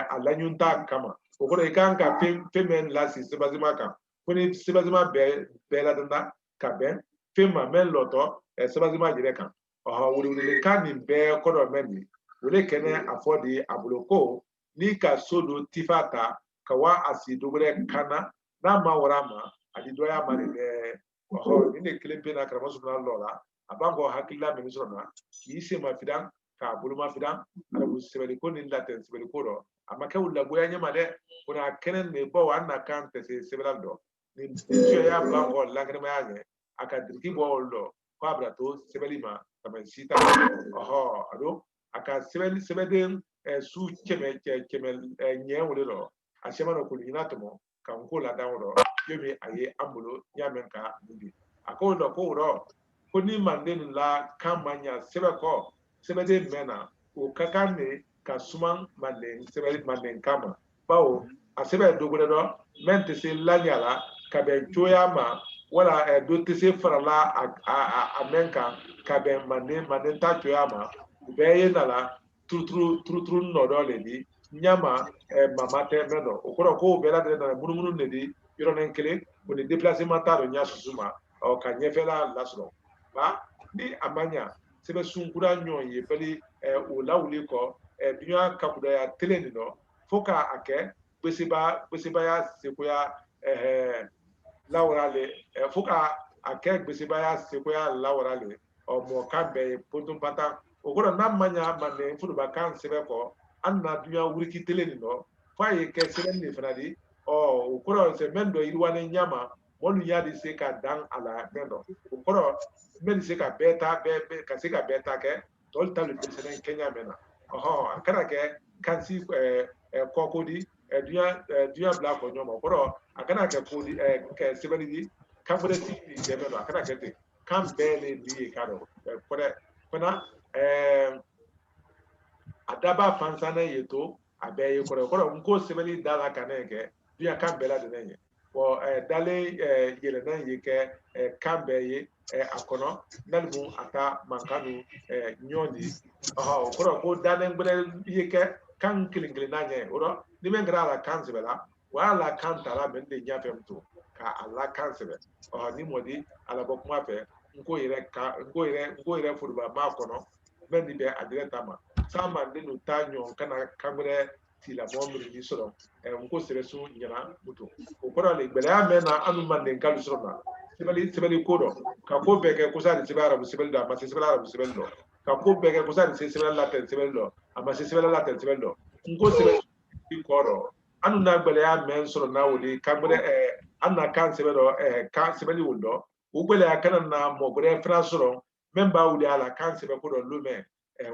alanyunta kama o koro ikanka femen la si sebazima kan foni sebazima be la danda ka ben fema men loto sebazima jire kan wuri kan ni be kodo meni wuri kene afodi abuloko ni ka sodo tifata kawa asidogre kana na mawarama adidoya mari ni klempe na kramasu na lola abango hakilla me misrona yise mafidan ka buluma fidan arabu sebeli ko ni laten sebeli ko do amaka ulla goya nyama de kuna kenen ne bo wanna kan te sebelal do ni tiyo ya bango langre ma yaje aka dirki bo oldo ko abrato sebelima tamen sita ado aka sebeden su keme nyewle do ashema no kulina tomo kan ko la dawo yomi aye ambulo nyamen ka ndi akondo ko ro koni mandenu la kamanya sebeko sebede mena o kakane kasuman manden sebede manden kama bawo asebe dogore do mente se lanyala kabe joyama wala do tese farala amenka kabe manden ta joyama be yenala trutru no do le di nyama mamate meno okoro ko be la de na munumunu ne di yoro nenkele ko ni déplacement ta do nya susuma o ka nyefela lasro ba ni amanya sebe sunkura nyon ye peli o lawuli ko biya kakuda ya teleni no foka ake besiba ya sekoya lawrale foka ake besiba ya sekoya lawrale o mo kambe pontum pata o goro na manya mane fudu ba kan sebe ko anna biya wuriki teleni no fa ye ke sebe ni fradi o goro se mendo irwane nyama wonu yadi se ka dan ala mendo o goro men se ka beta ka se ka beta ke tol talu senen Kenya mena akara ke kansi kokodi duya bla ko nyoma goro akana ke kodi ke sebeli di kambure ti de meno akana ke te kan bele di karo kore kona adaba fansana yeto abe goro nko sebeli dala kaneke duya kan bela de nenye bo dale yele nan yeke kambe ye akono nalmu ata mankanu nyoni okoro ko danen gbere yeke kan kilingili nanye oro ni mengra la kansebela wala kantala bende nyafemto ka ala kansebe ni modi ala bokuma fe nko ire furuba ma kono bendi be adireta ma sama ndinu tanyo kana kamre tila momri ni soro nko sere su nyana muto okoro le gbere amena anu manden kalu soro na sebeli kodo ka ko beke kusari sebara bu sebel do ma sebela bu sebel do ka ko beke kusari sebela la ten sebel do ama sebela la ten sebel do ngo sebel kodo anu na gbele ya men soro na wodi ka gbele anna kan sebe do kan sebe li wodo o gbele ya kana na mo gbele fra soro memba wodi ala kan sebe ko do lume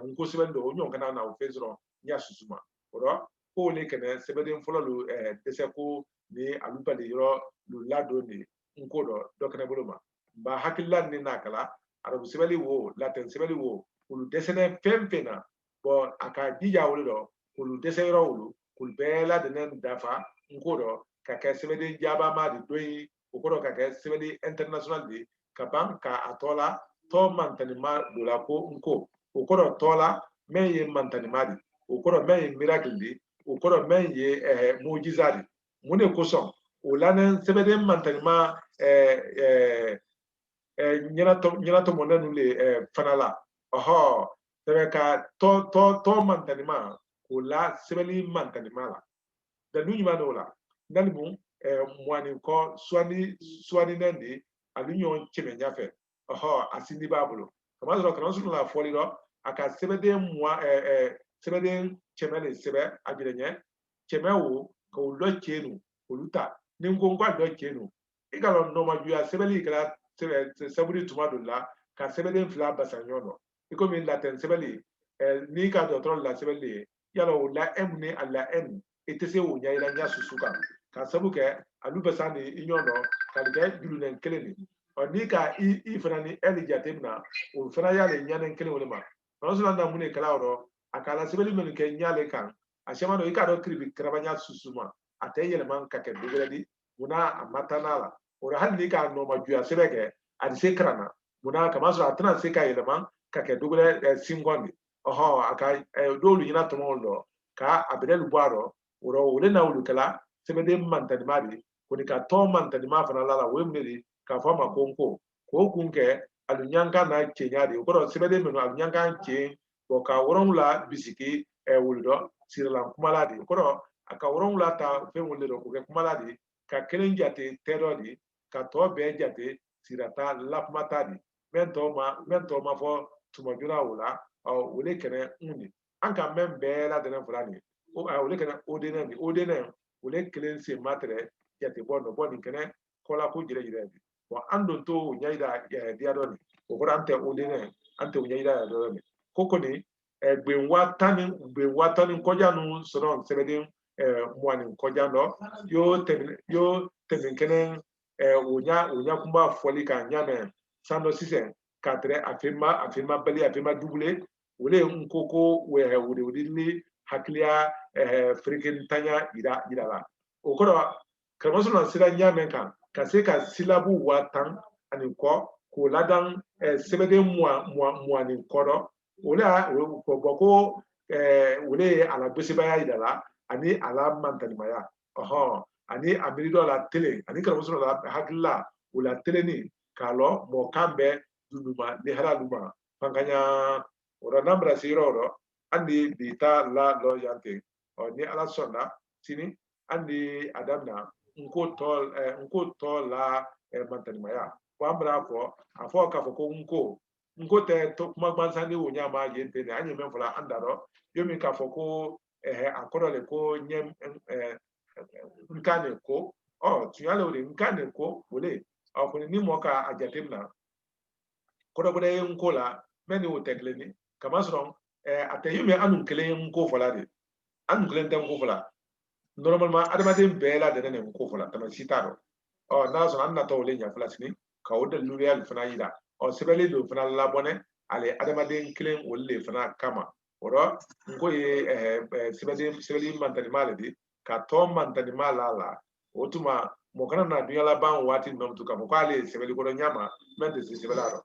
nko sebe do onyo kana na o fezro nya susuma oro ko le kene sebe de folo lu dese ko ni alupa de ro lu lado ni nko do kana boloma ba hakilla ni nakala arabu sebe li wo latin sebe li wo ulu desene pempena bo aka dija wolo do ulu dese ro wolo kul bela de nen dafa nkodo kaka sebede jaba ma di doyi okodo kaka sebede international di kabam ka atola to mantani ma dola ko nko okodo tola men ye mantani ma di okodo men ye miracle di okodo men ye mujiza di mune koson olanen sebede mantani ma nyina to monenu le fanala oho sebe ka to mantani ma kula sebeli mantani mala da nu nyima no la nalimu mwani ko swani nandi alinyo cheme nyafe oho asindi babulu kama zo kana sunu la foli do aka sebede mwa sebede chemele sebe abirenye chemewo ko lo chenu oluta ni ngongwa do chenu igalo no majuya sebeli kala sebudi tumadulla ka sebede fla basanyono iko min laten sebeli ni ka do tron la sebeli yalo la emne alla en etese wo nya ila nya susuka ka sabu ke alu basani inyono ka de dulu nen keleni oni ka i fana ni elija temna o fana ya le nya nen kelen wole ma no so landa mune kala oro akala sebeli men ke nya le kan ashema no ikado kribi krabanya susuma ate yele man ka ke dogedi muna amatanala ora handi ka no majuya sebeke adise krana muna kama so atana se ka yele man ka ke dogede singondi oho aka dolu nyina tomondo ka abedelu bwaro oro wole na wulu kala sebede mantani mari koni ka to mantani ma fana lala wemneri ka fama konko ko kunke alunyanka na kenyadi ko sebede meno alunyanka ke ko ka woron la bisiki wuldo sirlan kumaladi ko aka woron la ta fe wulle do ko ke kumaladi ka kelen jate terodi ka to be jate sirata lapmatadi mento ma fo tumajura wula wole kene uni anka membe la denen fulani wole kana odenen wole kelen se matre jate bono boni kene kola ko jire jire bi wa andon to nyaida dia doni o ko ante odenen ante nyaida do ni kokoni gbenwa tani koja nu soron sebedin mwani koja no yo temin kenen onya kumba foli ka nyame sando sisen katre afirma bali afirma double wole nkoko wode li hakliya frikin tanya ida la okoro kamaso na sila nyame kan kase ka silabu watan ani ko ladan sebede mwa ni koro wole ko boko wole ala besibaya ida la ani ala mantanimaya oho ani amirido la tele ani kamaso la hakla wala tele ni kalo mo kambe dunuma ni halaluma panganya ora nambra siroro andi bita la lo yante o ni ala sonda sini andi adamna nko tol la mantani maya kwambra afo ka fo nko te to kuma gbansani wonya ma yente ne anyi men fola andaro yomi ka fo ko akoro le ko nyem nkane ko tuyale wole nkane ko wole akuni ni moka ajatemna kodo bude nkola meni wo tegleni kama sron ateyume anun kele nko fola de anun kele nten nko fola normalement adamaden bela de ne nko fola tama sitaro na so anna to le nya fola sini ka woda lurial fana yida sebele do fana labone ale adamaden kelen wolle fana kama oro nko ye sebele mantani maledi ka to mantani malala otuma mokana na dunyala ban wati nom to ka ko ale sebele ko nyama mente sebelaro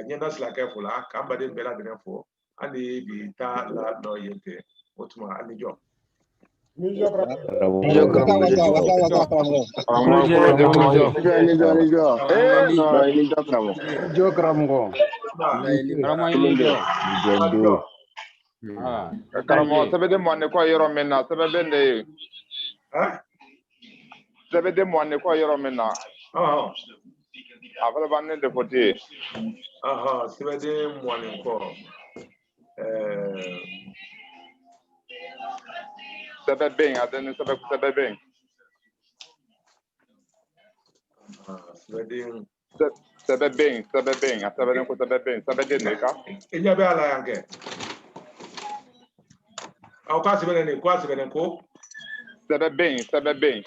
nyenda sila kefula kamba de bela de fo ani bi ta la no yente otuma ani jo Karamo sebede monne ko yoro menna sebede sebede monne ko yoro menna afala banne de foti sebede monne ko sɛbɛ bɛn adɛni sɛbɛ bɛn sɛbɛ bɛn a sɛbɛden ko sɛbɛ den de ka enya bɛ ala yanke aw ka sɛbɛn ne ko sɛbɛn ko sɛbɛ bɛn sɛbɛn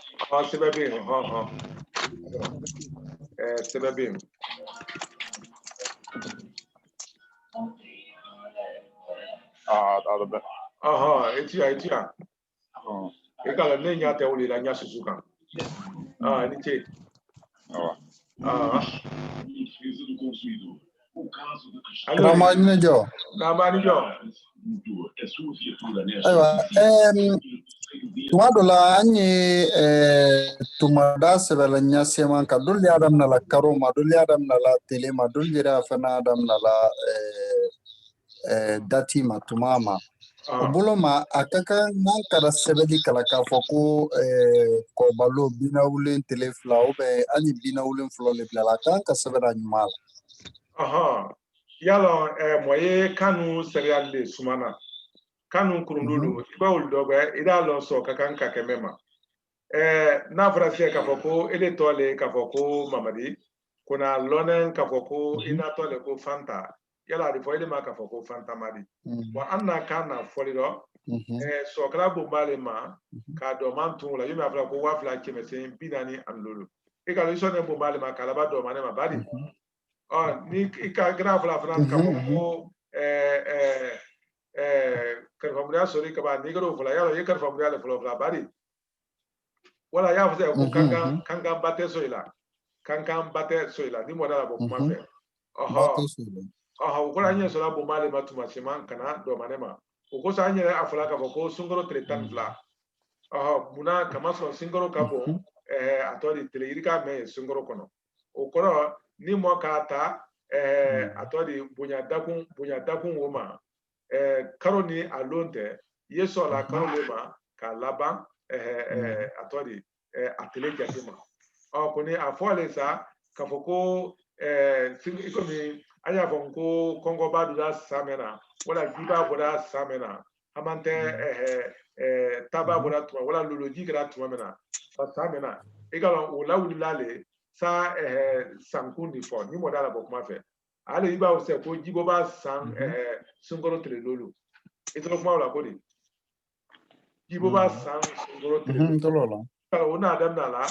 sɛbɛn etia e kala ne nya te wuli la nya susu kan ni che Ramani jo. Aiwa, tuma dɔ la an ye tuma da sɛbɛla ɲaseman kan dolu y'a damina la karo ma dolu y'a damina la tele ma dolu yɛrɛ fana y'a damina la dati ma tuma ma o bolo ma a ka kan n'an kɛra sɛbɛnni kala k'a fɔ ko kɔbalo binawulen tele fila hali binawulen fɔlɔ le bilala a kan ka sɛbɛnna ɲuman la yala mɔye kanu serial le sumana kanu kurundulu i b'a olu dɔ bɛ i b'a lɔn sɔn ka kan ka kɛmɛ ma n'a fɔra se k'a fɔ ko ele tɔ le k'a fɔ ko mamadi kuna lɔnɛ k'a fɔ ko i natɔ le ko fanta yala a bɛ fɔ ele ma k'a fɔ ko fanta madi wa an n'a kan na fɔli dɔ sɔkala bon b'ale ma k'a dɔn man tun la i b'a fɔ ko 2,440 ani lolo i ka lisɔn ne bon b'ale ma k'a laban dɔn ma ne ma badi ni i ka gira fila fana ka fɔ ko karifamuya sɔrɔ kaba n'i kɛra o fɔlɔ yala i ye karifamuya le fɔlɔ fila badi wala y'a fɔ ko kankan ba tɛ so i la kankan ba tɛ so i la ni mɔda la bɔ kuma fɛ o kɔrɔ an ɲɛ sɔrɔ bon b'ale ma tuma siman kana dɔn ma ne ma o kosɔn an yɛrɛ a fɔla k'a fɔ ko sunkaro tile 12 munna kama sɔrɔ sunkaro ka bon a tɔ de tele yiri ka mɛn sunkaro kɔnɔ o kɔrɔ ni mɔ k'a ta a tɔ de bonya dakun o ma karo ni a lon tɛ i ye sɔrɔla karo le ma k'a laban a tɔ de a tele jate ma kɔni a fɔlen sa k'a fɔ ko i komi an y'a fɔ ko kɔngɔba donna san mɛn na wala jiba bɔra san mɛn na an man tɛ taba bɔra tuma wala loloji kɛra tuma min na san mɛn na i ka dɔn o lawulila le sa sankun de fɔ ni mɔda la bɔ kuma fɛ hali i b'a fɔ ko jibo b'a san sunkaro tile lolo i tɔgɔ kuma la ko de jibo b'a san sunkaro tile lolo o n'a daminɛ la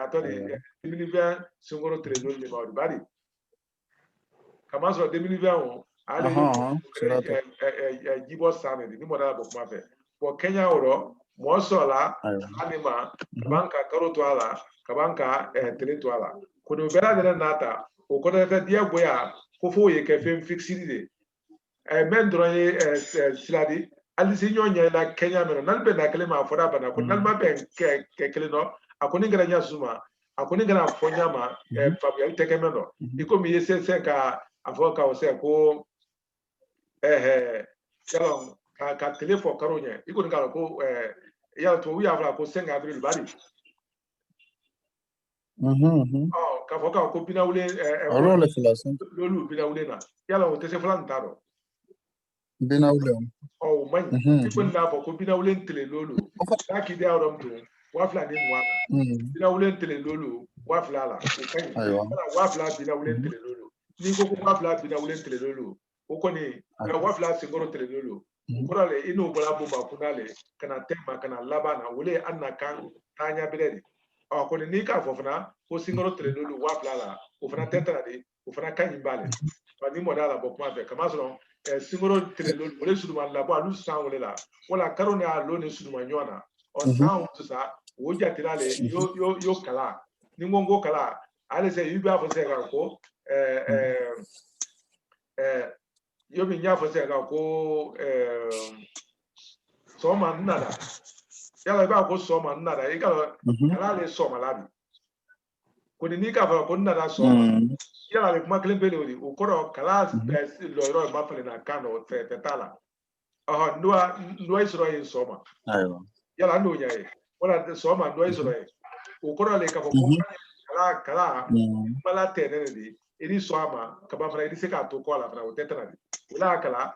a tɔ de 2020 sunkaro tile lolo de b'a bari kama sɔrɔ 2020 hali jibɔ san de ni mɔda la bɔ kuma fɛ bɔn kɛɲɛ o rɔ mɔɔ sɔrɔla hali ma ka ban ka karo to a la ka ban ka tele to a la kɔni o bɛɛ lajɛlen n'a ta o kɔrɔ tɛ diɲɛ goya ko fo ye kɛ fɛn fixiri de mɛn dɔrɔn ye sira di hali si ɲɔgɔn ɲɛ la kɛɲɛ min na n'ale bɛ na kelen ma a fɔra bana ko n'ale ma bɛn kɛ kelen dɔ a ko ni kɛra ɲɛ suma a ko ni kɛra fɔ ɲa ma faamuyali tɛ kɛ mɛn dɔ i komi i ye sɛnsɛn ka a fɔ k'aw sɛ ko yala ka tele fɔ karo ɲɛ i kɔni k'a dɔn ko yala tubabu y'a fɔ ko 5 avril bari k'a fɔ k'a ko binawulen lolu binawulen na yala o tɛ se fɔlɔ nin t'a dɔn binawulen o man ɲi i kɔni k'a fɔ ko binawulen tile lolu n'a k'i da yɔrɔ min tun 2,020 na binawulen tile lolu 2,000 la o ka ɲi 2,000 binawulen tile lolu n'i ko ko 2,000 binawulen tile lolu o kɔni 2,000 senkɔrɔ tile lolu o kɔrɔ le i n'o bɔra bomba kunda le ka na tɛma ka na laban na wele an na kan taaɲa bɛrɛ de kɔni n'i k'a fɔ fana ko senkɔrɔ tile lolu 2,000 la o fana tɛ tara de o fana ka ɲi b'ale ni mɔda la bɔ kuma fɛ kama sɔrɔ senkɔrɔ tile lolu o le suruma labɔ alu san wele la wala karo ni a lo ni suruma ɲɔgɔn na san sisan o jatira le yo kala ni n ko kala hali sɛ i b'a fɔ sɛ kan ko yo min y'a fɔ sɛ kan ko sɔgɔma n nana yala i b'a ko sɔgɔma n nana i ka kala le sɔgɔmala bi ko n'i k'a fɔ ko n nana sɔgɔma yala a bɛ kuma kelen pe o kɔrɔ kala lɔyɔrɔ ma falen na kan dɔ tɛ t'a la n'o ye sɔrɔ yen sɔgɔma yala n'o ɲɛ ye wala sɔgɔma n'o ye sɔrɔ yen o kɔrɔ le k'a fɔ ko kala mala tɛ ne de i ni sɔn a ma kaba fana i bɛ se k'a to kɔ la fana o tɛ tɛna de o la kala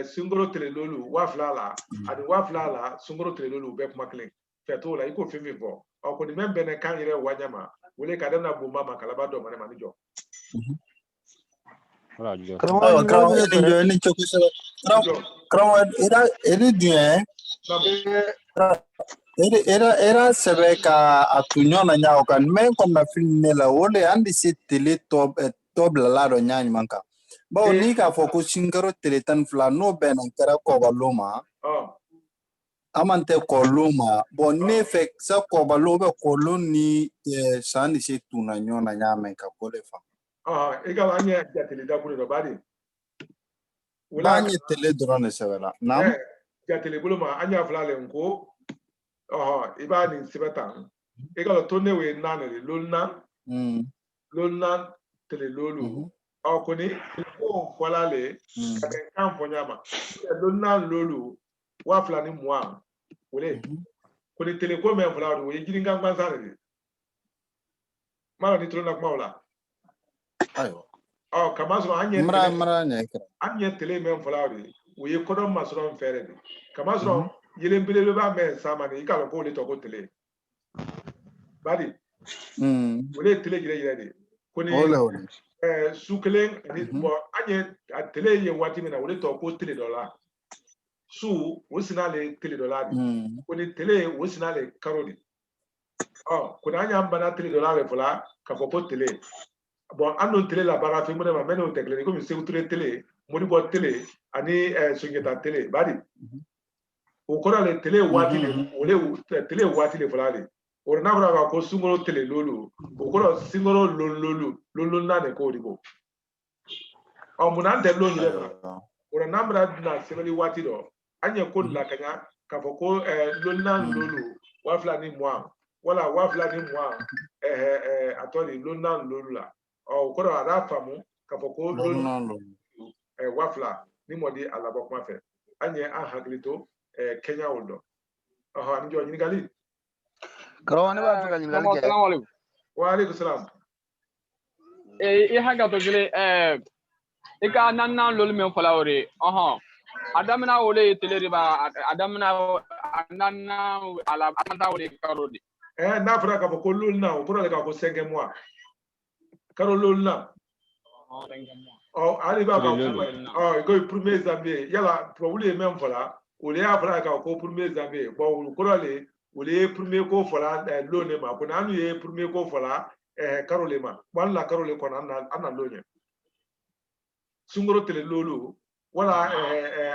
sungoro tele lolu wafla la adi wafla la sungoro tele lolu be kuma kelen feto la iko fimi fo o ko ni membe ne kan yire wanyama wole ka dem na bomba makalaba do mane mani jo Karawa ni choko sebe. Karawa era duen. Era sebe ka atunyo na nyao kan men kom na film ne la wole andi si tele top la la do nyani manka. Ba ni ka foko singaro tele tan fla no ben kara ko baloma. Amante koluma bon ne fe sa ko balobe koloni sandi se tuna nyona nyame ka kolefa. Ega anya jatele da bulu do badi. Banye tele drone sevela. Nam? Jatele bulu ma anya flale nko. Iba ni sibatan. Ega lo tonne we nanele lolna. Lolna tele lolu. Koni ko kwalale kan fonyama. Lolna lolu wa flani mwa. Wole. Koni tele ko men flale we jiringa ngbanzare. Mara ni trona kwala. Ayo. Kamasro anye mra nyekra. Anye tele men flawri we kodo masro fere de kamasro yele mbele ba men samani ikalo ko le to ko tele badi wole tele gire de koni sukelen ni bo anye tele ye wati mina wole to ko tele dollar su wosinale tele dollar koni tele wosinale karodi koni anya mbana tele dollar fula ka fo ko tele bon ando tele la baga fi mo ma meno tekle ko mi se tele moni bo tele ani sungeta tele badi o ko le tele wati le ole tele wati le fulale o na bra ko sungoro tele lolu o ko singoro lolu na ne ko dibo o mo na de lo ni le o na bra na sebeli wati do anye ko la kanya ka fo ko lolu na lolu wa fulani moi wala wa fulani moi atoli lolu na lolu la o ko ra famu ka fo ko lolu wafla ni modi alabo kuma fe anye haglito Kenya wondo ani jo ni gali Karawani ba Afrika ni gali ke assalamu alaykum wa alaykum salam haga to gele ika nanna lol men falawre adamna wole teleriba adamna nanna ala amanta wole karodi na fra ka ko lol na o pour le ka ko 5 mois karo lol na ali ba ka ko premier zambie yala probably même voilà o le afra ka ko premier zambie bon ko le o le premier ko fola lo ne ma ko nanu ye premier ko fola karo le ma wan la karo le ko na lo nye sungoro tele lolu wala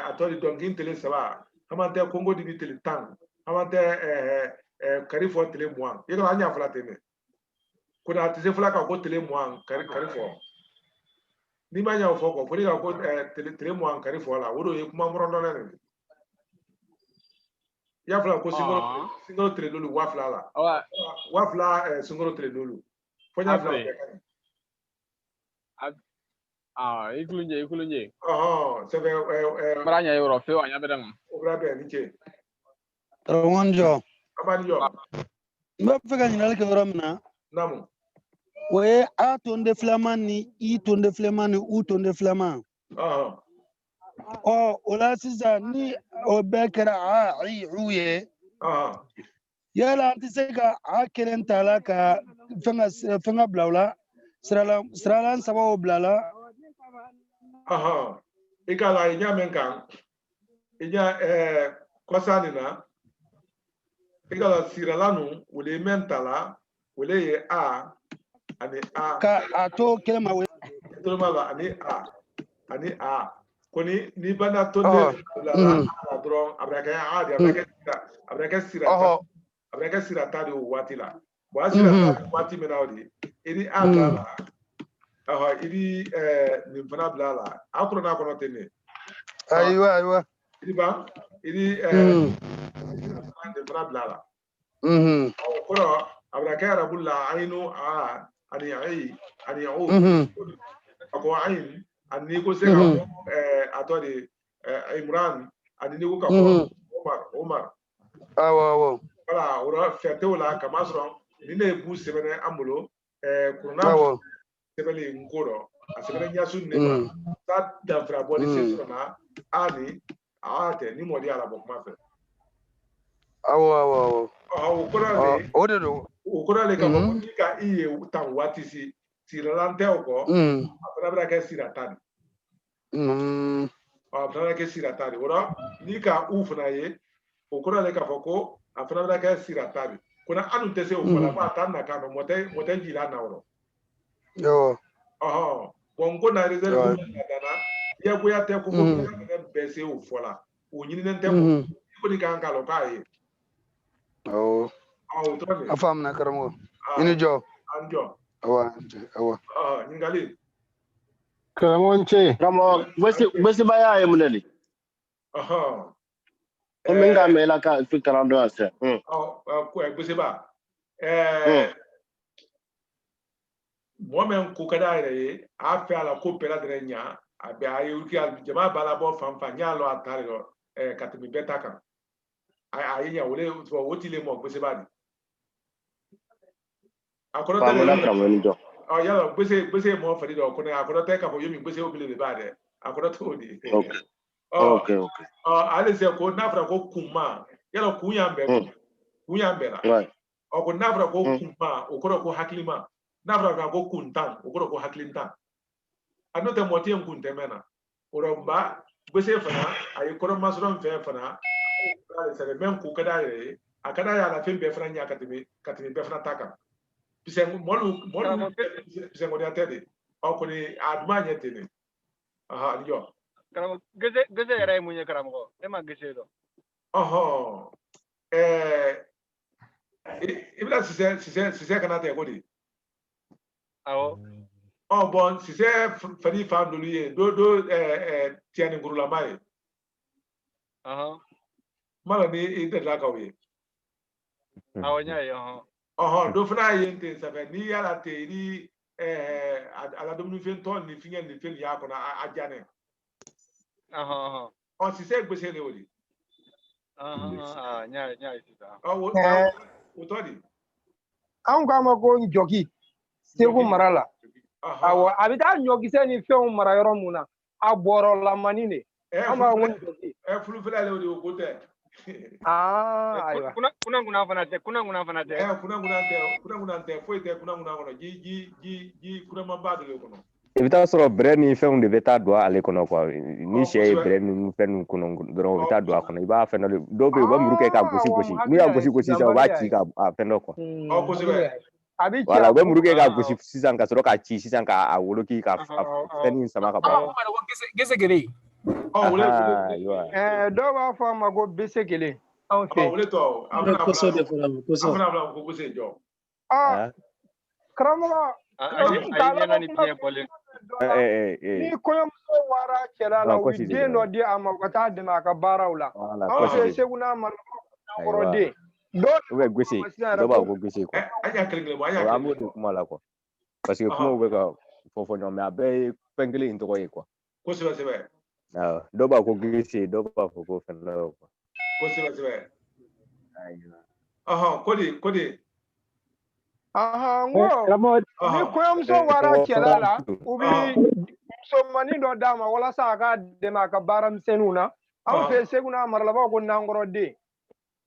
atoli donkin tele saba amante congo di tele tan amante karifo tele moi yega anya fala tene ko na tise fala ka ko tele moi karifo ni ma nya fo ko fo ka ko tele moi karifo la wodo ye kuma morondo ne ya fala ko singoro tele lolu wafla la wafla singoro tele lolu fo nya fala ikulunje c'est vrai maranya euro fe anya bedam obra be ni ke Rawanjo abani yo mba fika ni gali ke ramna namu we a tonde flamani i tonde flamani u tonde flaman ola sisa ni o bekera a i uye yala anti seka a kelen tala ka fenga blawla sralan sababu blala ikala inya menkan inya kosani na ikala siralanu wole mentala wole ye ani ka ato kelema we to mala ani koni ni bana to ne la dron abraka sirata de wati la bo sirata wati menawdi iri la iri ni fana blala akro na kono tene aywa iri ba iri ni fana blala kono abraka arabulla ainu ani ako ain ani ko se ka atodi Imran ani ni ko ka Omar awo wala ora fete wala kamasro ni ne bu sebene amulo kuruna sebele ngoro asebele nyasu ne ma ta da fra body se na ani ate ni modi ala bok ma fe awo o korale o de do o korale ka ko ni ka iye tan wati si tiralante o ko abra ka sira tan abra ka sira tan wora ni ka ufna ye o korale ka foko abra ka sira tan kuna anu tese o fola ba tan na ka no mote jila na woro yo bongo na reserve dana ya go ya te ko ko bese o fola o nyini nte ko ni kan kalo kai afam na karamo ini jo anjo awa ningali karamo nche karamo wesi baya e muneli menga mela ka fi karando ase ko e gbese ba momen ko kada ire a fe ala ko pela de nya abi ayu ki al jama bala bo fanfa nya lo atare lo katimi beta kan ayi nya wole so wotile mo gbese ba di akoro te le karamo ni jo yalo gbese mo feri do ko ne akoro te ka fo yomi gbese obile de ba de akoro to di okay ale se ko nafra ko kuma yalo kunya mbe la right ko nafra ko kuma o ko haklima nafra ko kuntan o ko haklintan anote moti en kunte mena oromba gbese fana ay ko masron fe fana ale se men ku kada ye akada ya la fe be fana nya katimi be fana taka pisen molu pisen ngodi atede o ko ni aduma nyete ni yo karamo gese yara munye karamo e ma gese do ibla sise kana te godi awo bon sise fari fa ndoluye do tiani ngurula mai mala ni ite la kawe awo nya yo do fana yente sabe ni yala te ni ala dominu fen ton ni fingen ni fen ya kona ajane sise gbese le woli nya sisa utodi an ko ma ko njoki segu marala awo abita njoki se ni fe mara yoro muna aboro la manine ama won njoki fulu fela le woli ko te aywa kuna fana te kuna te foi te kuna kono ji kuna mamba de kono Evita soro bre ni fe unde beta do ale kono kwa ni she bre ni fe nu kono do beta do kono iba fe no do be ba muruke ka gosi ni ya gosi sa ba ci ka fe no ko ko se abi ci wala ba muruke ka gosi sisan ka soro ka ci sisan ka a wolo ki ka fe ni sama ka ba gese gele do ba fa ma go bese gele on fe wole to amna ko so de fala ko so amna ko se jo kramo ayena ni tie pole ni koyom so wara kela la wi de no di amakota de na ka barawla on fe seguna mar ko de do we gwese do ba go gwese ko anya kelele mo anya amu de kuma la ko parce que kuma we ka fofo no me abe pengele into ko ko se do ba go gwese do ba fofo fe no ko se kodi ngo ni koyom so wara kela la ubi so mani do dama wala sa ka de ma ka baram senuna an fe seguna mar la ba ko nangoro de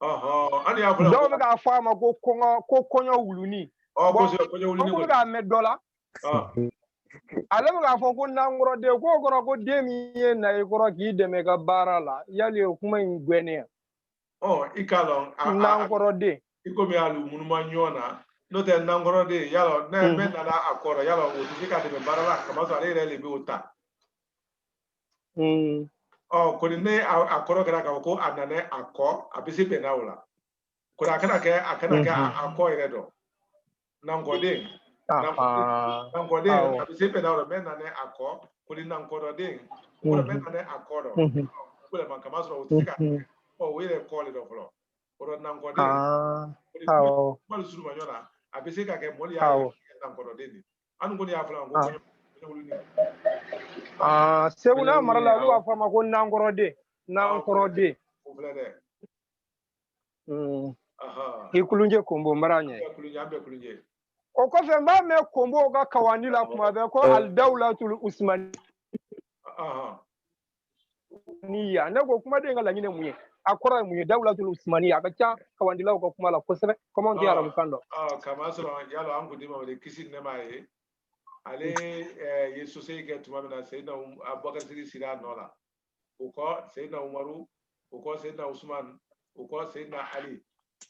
ani ya fula do be ka fama ko konyo wuluni ko se konyo wuluni ko ga me dola ale be ka fo ko nangoro de ko de mi na e ko ki de me ka barala yali kuma ngwene ikalon nangoro de iko mi alu munuma nyona no te nangoro de yalo na me na akoro yalo o ti ka de barala kama so ale le bi uta ko ni akoro kara ka ko anane akọ abisi be na wala ko akana ke akọ ire do nangode abisi be na wala me na ne akọ ko ni nangoro de ko me na ne akoro ko le man kama so o ti ka we le call it of law ko nangode ko mal suru ma nyona abisi ka ke moli ya nangoro de ni anu ko ni afla ko seguna marala do afa ma ko nangoro de ikulunje kombo maranye o ko fe ma me kombo ga kawani la kuma be ko al dawlatul usmani niya ne ko kuma de ngala nyine munye akora munye dawlatul usmaniya ka ca kawandila ko kuma la kosebe comment dire arabu kando kama soro yalo an gudi ma wale kisi ne maye ale ye sosai ke tuma mina sayyidina abubakar sira nola uko sayyidina umaru uko sayyidina usman uko sayyidina ali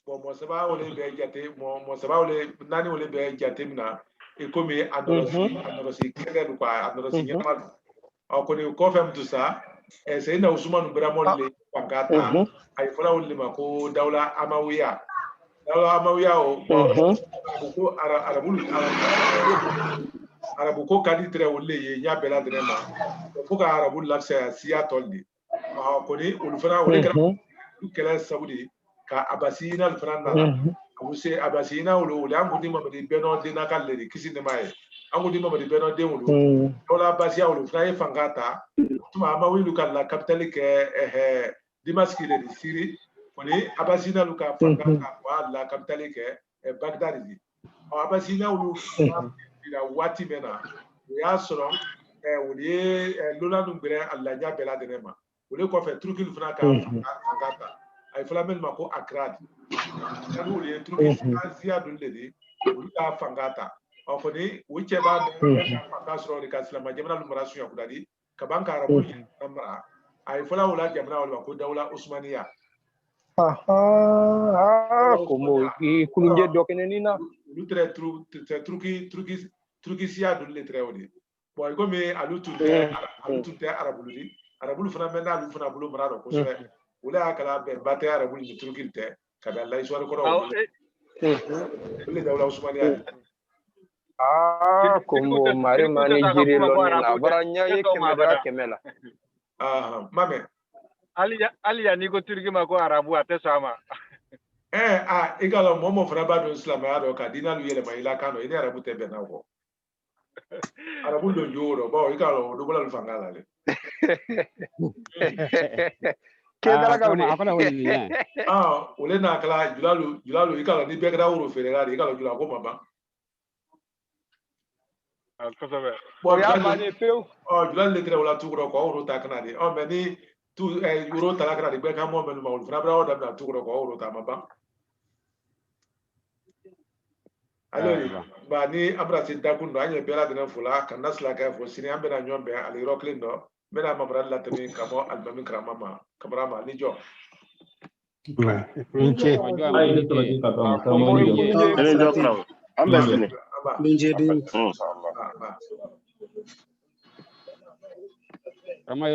bon mo saba wole be jate mo saba wole nani wole be jate mina e komi andorosi kede ko andorosi nyama ko ni ko fam tout ça sayyidina usman bramol le pangata ay fula wole ma ko dawla amawiya o ko arabu ko kadi tre wole ye nya bela drema ko ka arabu laksa siya toldi ko ni ulfana wole kala saudi ka abasina alfranda abuse abasina wole angudi mamadi beno de nakalle di kisinde mai angudi mamadi beno de wole dola basia wole fray fangata tuma amawilu kala capitale ke dimaski de siri koni abasina luka fangata wala capitale ke bagdad di abasina wole ila wati mena ya soro wole lola numbere alla nya bela de nema wole ko fe trukil fana ka fangata ay flamen mako akrad anu le trukil asia dulle wole ka fangata ofoni wuce ba ka soro de ka islama jamana lumarasu ya kudadi ka banka arabu namra ay fla wala jamana wala ko dawla usmaniya como kulunje dokenenina lutre truki siya dulle trewdi boy ko me alutu te arabulu fana mena alu fana bulu marado ko so wala kala be bate arabulu ni truki te kada la histoire ko le dawla usmaniya como mare mani jiri lo ni na baranya ye kemela mame ali ya ni ko turki ma ko arabu ate sama igalo momo fana ba do islam ya do ka dinalu yele ma ila kano ine arabu te be na ko arabu do joro ba igalo do bula fangala le ke dala ka woni akona woni ne ole na kala julalu igalo ni be gra wuro fere ga igalo jula ko mama kosobe bo ya mani peu julalu le tre wala tugro ko wuro ta kana de me ni tu wuro ta kana de be ka mo men ma wuro fana bra o da tugro ko wuro ta mama alors ba ni abrasi dagundo anye bela de fula kan nasla ka fo sini ambe na nyombe ali roklindo mena mabra la temi kamo albami kramama kabrama ni jo inche ambe sini inche din Rama